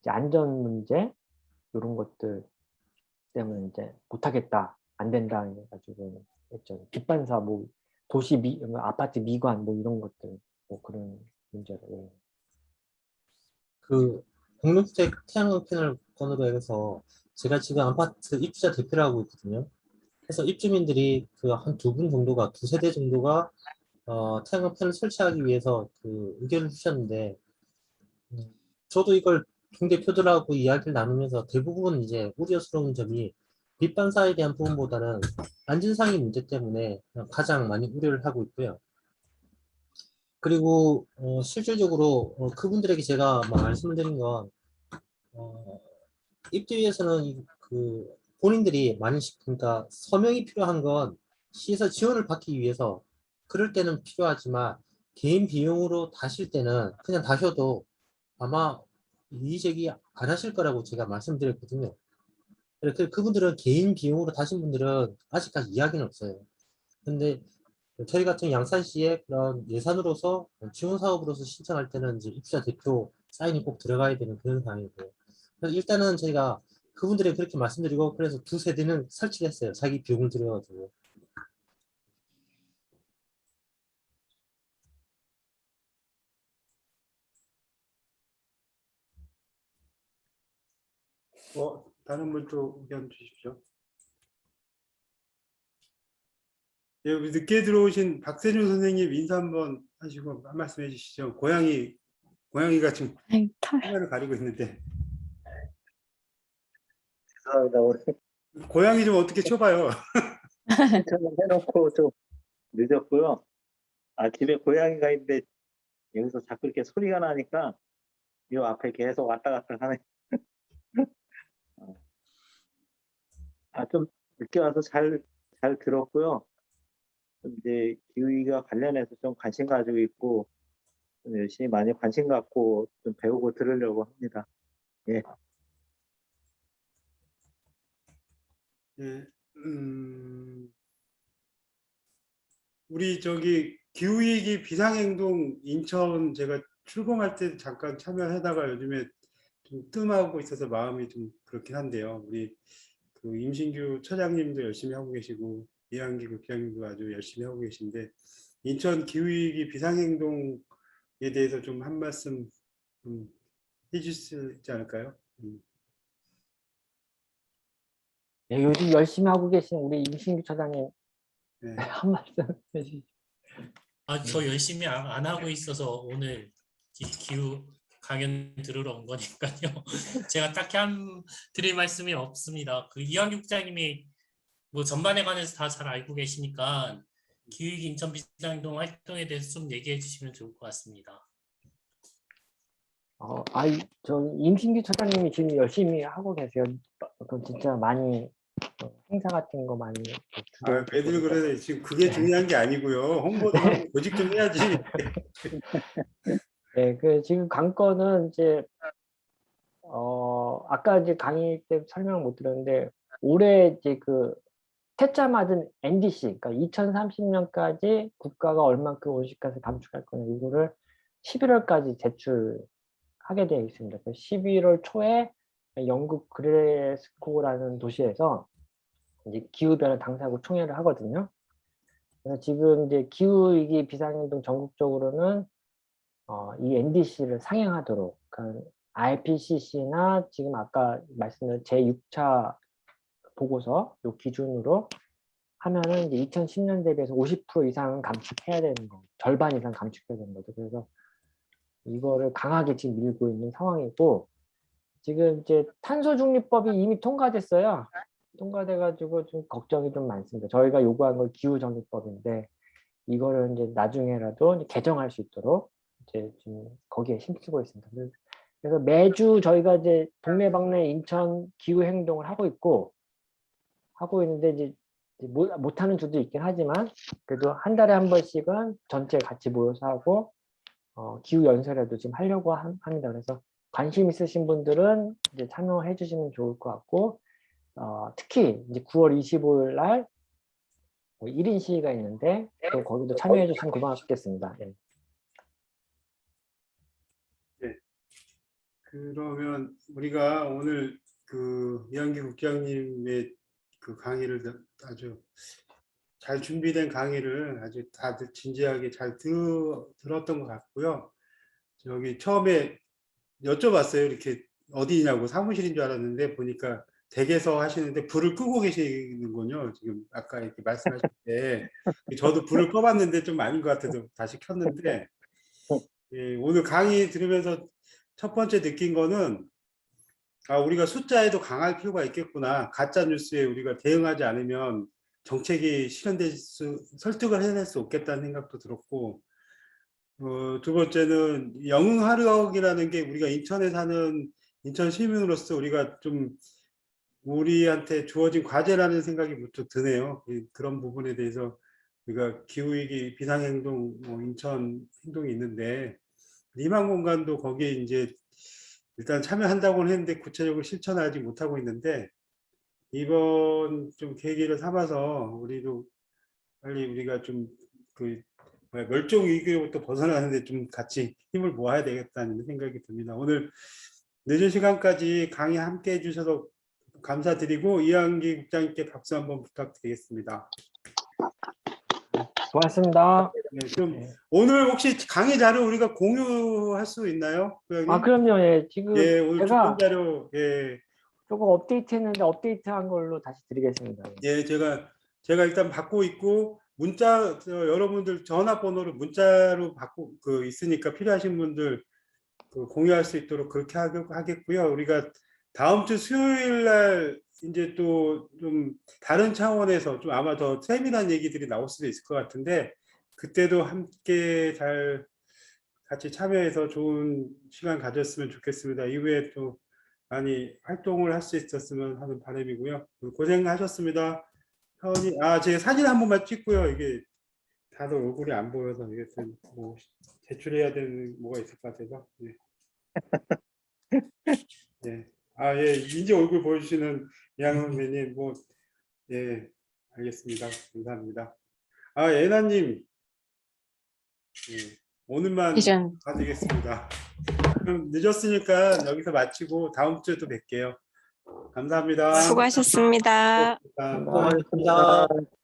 이제 안전 문제 이런 것들 때문에 이제 못하겠다, 안 된다 해가지고 했죠. 빗반사 뭐 아파트 미관 뭐 이런 것들 뭐 그런 문제로. 예. 공동주택 태양광 패널 건으로 해서 제가 지금 아파트 입주자 대표를 하고 있거든요. 그래서 입주민들이 한 2분 정도가 2세대 정도가 태양광 패널 설치하기 위해서 의견을 주셨는데 저도 이걸 동대표들하고 이야기를 나누면서 대부분 이제 우려스러운 점이 빛반사에 대한 부분보다는 안전상의 문제 때문에 가장 많이 우려를 하고 있고요. 그리고 실질적으로 그분들에게 제가 말씀을 드린 건 입주위에서는 본인들이 그러니까 서명이 필요한 건 시에서 지원을 받기 위해서 그럴 때는 필요하지만 개인 비용으로 다실 때는 그냥 다셔도 아마 이의 제기 안 하실 거라고 제가 말씀드렸거든요. 그래서 그분들은 개인 비용으로 다신 분들은 아직까지 이야기는 없어요. 근데 저희 같은 양산시의 그런 예산으로서 지원 사업으로서 신청할 때는 이제 입주자 대표 사인이 꼭 들어가야 되는 그런 상황이고. 그래서 일단은 저희가 그분들이 그렇게 말씀드리고 그래서 2세대는 설치를 했어요. 자기 비용을 들여가지고. 다른 분 또 의견 주십시오. 예, 우리 늦게 들어오신 박세준 선생님 인사 한번 하시고 한 말씀 해주시죠. 고양이가 지금 하나를 가리고 있는데. 죄송합니다. 오늘 고양이 좀 어떻게 쳐봐요. 신청을 해놓고 좀 늦었고요. 집에 고양이가 있는데 여기서 자꾸 이렇게 소리가 나니까 이 앞에 계속 왔다 갔다 하네. 좀 늦게 와서 잘 들었고요. 좀 이제 기후위기와 관련해서 좀 관심 가지고 있고 좀 열심히 많이 관심 갖고 좀 배우고 들으려고 합니다. 예. 예, 우리 저기 기후위기 비상행동 인천 제가 출범할 때 잠깐 참여하다가 요즘에 좀 뜸하고 있어서 마음이 좀 그렇긴 한데요. 우리 그 임신규 처장님도 열심히 하고 계시고 이한기 국장님도 아주 열심히 하고 계신데 인천 기후위기 비상행동에 대해서 좀 한 말씀 좀 해줄 수 있지 않을까요? 예, 요즘 열심히 하고 계신 우리 임신규 처장님 네. 한 말씀 해주시죠. 저 열심히 안 하고 있어서 오늘 이 기후 강연 들으러 온 거니까요. 제가 딱히 드릴 말씀이 없습니다. 그 이한규 국장님이 뭐 전반에 관해서 다 잘 알고 계시니까 기후위기 인천 비상행동 활동에 대해서 좀 얘기해 주시면 좋을 것 같습니다. 저 임신규 처장님이 지금 열심히 하고 계세요. 그 진짜 많이 행사 같은 거 많이 아, 애들 그래 지금 그게 중요한 게 아니고요. 홍보도 하고 조직 좀 해야지. 네, 그 지금 관건은 이제 아까 이제 강의 때 설명 못 드렸는데 올해 이제 그 퇴짜 맞은 NDC, 그러니까 2030년까지 국가가 얼만큼 온실가스 감축할 거냐 이거를 11월까지 제출하게 되어 있습니다. 11월 초에 영국 그레스코라는 도시에서 이제 기후변화 당사국 총회를 하거든요. 그래서 지금 이제 기후위기 비상행동 전국적으로는 이 NDC를 상향하도록, 그러니까 IPCC나 지금 아까 말씀드린 제6차 보고서 요 기준으로 하면은 이제 2010년 대비해서 50% 이상 감축해야 되는 거, 절반 이상 감축해야 되는 거죠. 그래서 이거를 강하게 지금 밀고 있는 상황이고, 지금 이제 탄소중립법이 이미 통과됐어요. 통과돼가지고 좀 걱정이 좀 많습니다. 저희가 요구한 건 기후정립법인데 이거를 이제 나중에라도 이제 개정할 수 있도록 이제 지금 거기에 힘쓰고 있습니다. 그래서 매주 저희가 이제 동네방네 인천 기후 행동을 하고 있는데 이제 못하는 주도 있긴 하지만 그래도 한 달에 한 번씩은 전체 같이 모여서 하고 기후 연설회도 지금 하려고 합니다. 그래서 관심 있으신 분들은 이제 참여해 주시면 좋을 것 같고 특히 이제 9월 25일 날 1인 시위가 있는데 또 거기도 참여해 주시면 고맙겠습니다. 예. 네. 그러면 우리가 오늘 그 이한기 국장님의 그 강의를 아주 잘 준비된 강의를 아주 다들 진지하게 잘 들었던 것 같고요. 저기 처음에 여쭤봤어요. 이렇게 어디냐고 사무실인 줄 알았는데 보니까 댁에서 하시는데 불을 끄고 계시는군요. 지금 아까 이렇게 말씀하실 때 저도 불을 꺼봤는데 좀 아닌 것 같아서 다시 켰는데 예, 오늘 강의 들으면서 첫 번째 느낀 거는 우리가 숫자에도 강할 필요가 있겠구나. 가짜 뉴스에 우리가 대응하지 않으면 정책이 설득을 해낼 수 없겠다는 생각도 들었고 두 번째는 영응하력이라는 게 우리가 인천에 사는 인천 시민으로서 우리가 좀 우리한테 주어진 과제라는 생각이 무척 드네요. 그런 부분에 대해서 우리가 기후위기 비상행동 인천 행동이 있는데 리만공간도 거기에 이제 일단 참여한다고는 했는데 구체적으로 실천하지 못하고 있는데 이번 좀 계기를 삼아서 우리도 빨리 우리가 좀 그 멸종 위기로부터 벗어나는데 좀 같이 힘을 모아야 되겠다는 생각이 듭니다. 오늘 늦은 시간까지 강의 함께 해주셔서 감사드리고 이한기 국장님께 박수 한번 부탁드리겠습니다. 고맙습니다. 네, 좀 오늘 혹시 강의 자료 우리가 공유할 수 있나요? 그럼요. 예, 지금 예, 오늘 제가 주권 자료 예. 조금 업데이트했는데 업데이트한 걸로 다시 드리겠습니다. 예, 제가 일단 받고 있고 문자 여러분들 전화번호를 문자로 받고 있으니까 필요하신 분들 공유할 수 있도록 그렇게 하겠고요. 우리가 다음 주 수요일 날 이제 또 좀 다른 차원에서 좀 아마 더 세밀한 얘기들이 나올 수도 있을 것 같은데 그때도 함께 잘 같이 참여해서 좋은 시간 가졌으면 좋겠습니다. 이후에 또 많이 활동을 할 수 있었으면 하는 바람이고요. 고생하셨습니다. 제가 사진 한 번만 찍고요. 이게 다들 얼굴이 안 보여서 이게 뭐 제출해야 되는 뭐가 있을 것 같아서. 네. 네. 예, 이제 얼굴 보여주시는 이양 선배님, 예, 알겠습니다. 감사합니다. 아, 예나님, 예, 오늘만 비전. 가지겠습니다. 그럼 늦었으니까 여기서 마치고 다음 주에 또 뵐게요. 감사합니다. 수고하셨습니다. 감사합니다. 감사합니다.